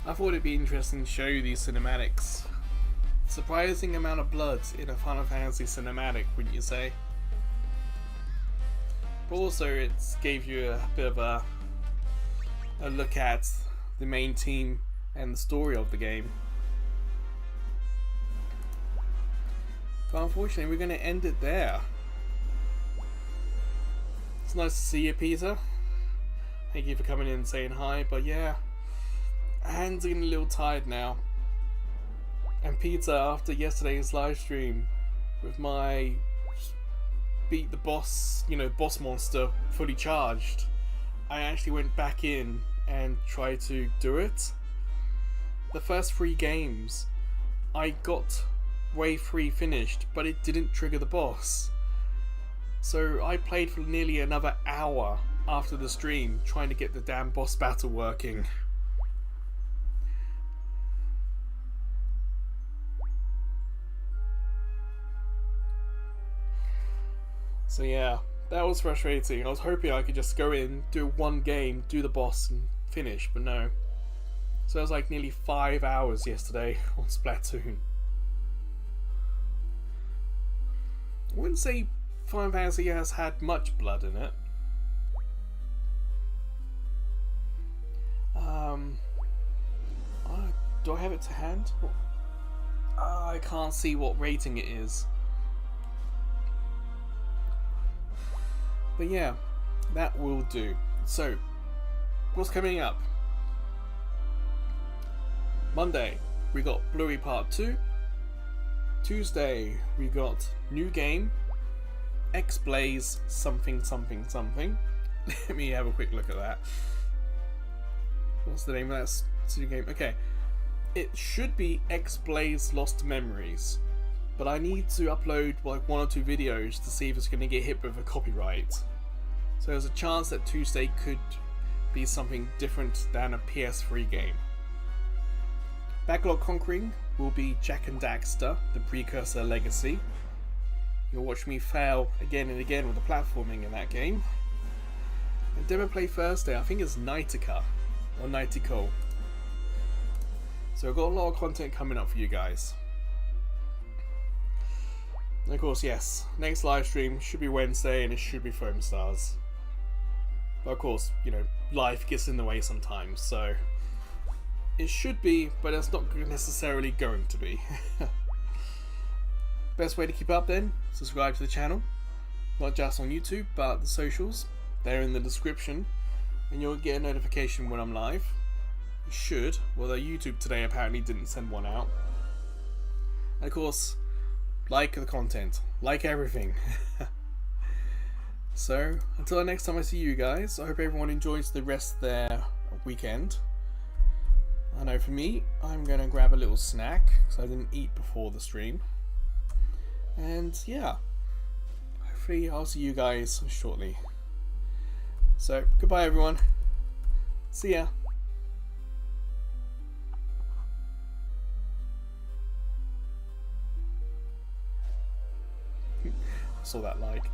I thought it'd be interesting to show you these cinematics. Surprising amount of blood in a Final Fantasy cinematic, wouldn't you say? But also it gave you a bit of a look at the main team and the story of the game. But unfortunately we're going to end it there. It's nice to see you, Peter. Thank you for coming in and saying hi, but yeah, hands are getting a little tired now. And Peter, after yesterday's live stream with my beat the boss, boss monster fully charged, I actually went back in and tried to do it. The first 3 games, I got wave 3 finished, but it didn't trigger the boss. So I played for nearly another hour after the stream trying to get the damn boss battle working. So yeah, that was frustrating. I was hoping I could just go in, do 1 game, do the boss and finish, but no. So it was like nearly 5 hours yesterday on Splatoon. I wouldn't say Final Fantasy has had much blood in it. Do I have it to hand? I can't see what rating it is. But yeah, that will do. So, what's coming up? Monday, we got Bluey Part 2. Tuesday, we got new game, X-Blaze something something something. Let me have a quick look at that. What's the name of that game? Okay, it should be X-Blaze Lost Memories, but I need to upload like 1 or 2 videos to see if it's going to get hit with a copyright. So there's a chance that Tuesday could be something different than a PS3 game. Backlog Conquering will be Jak and Daxter, the Precursor Legacy. You'll watch me fail again and again with the platforming in that game. And Demo Play Thursday, I think it's Nightica, or Nightico. So I've got a lot of content coming up for you guys. And of course, yes, next live stream should be Wednesday and it should be Foam Stars. But of course, you know, life gets in the way sometimes, so it should be, but it's not necessarily going to be. Best way to keep up then, subscribe to the channel. Not just on YouTube, but the socials. They're in the description. And you'll get a notification when I'm live. You should, although YouTube today apparently didn't send one out. And of course, like the content. Like everything. So, until the next time I see you guys, I hope everyone enjoys the rest of their weekend. I know for me, I'm going to grab a little snack, because I didn't eat before the stream. And yeah, hopefully I'll see you guys shortly. So, goodbye everyone. See ya. I saw that like.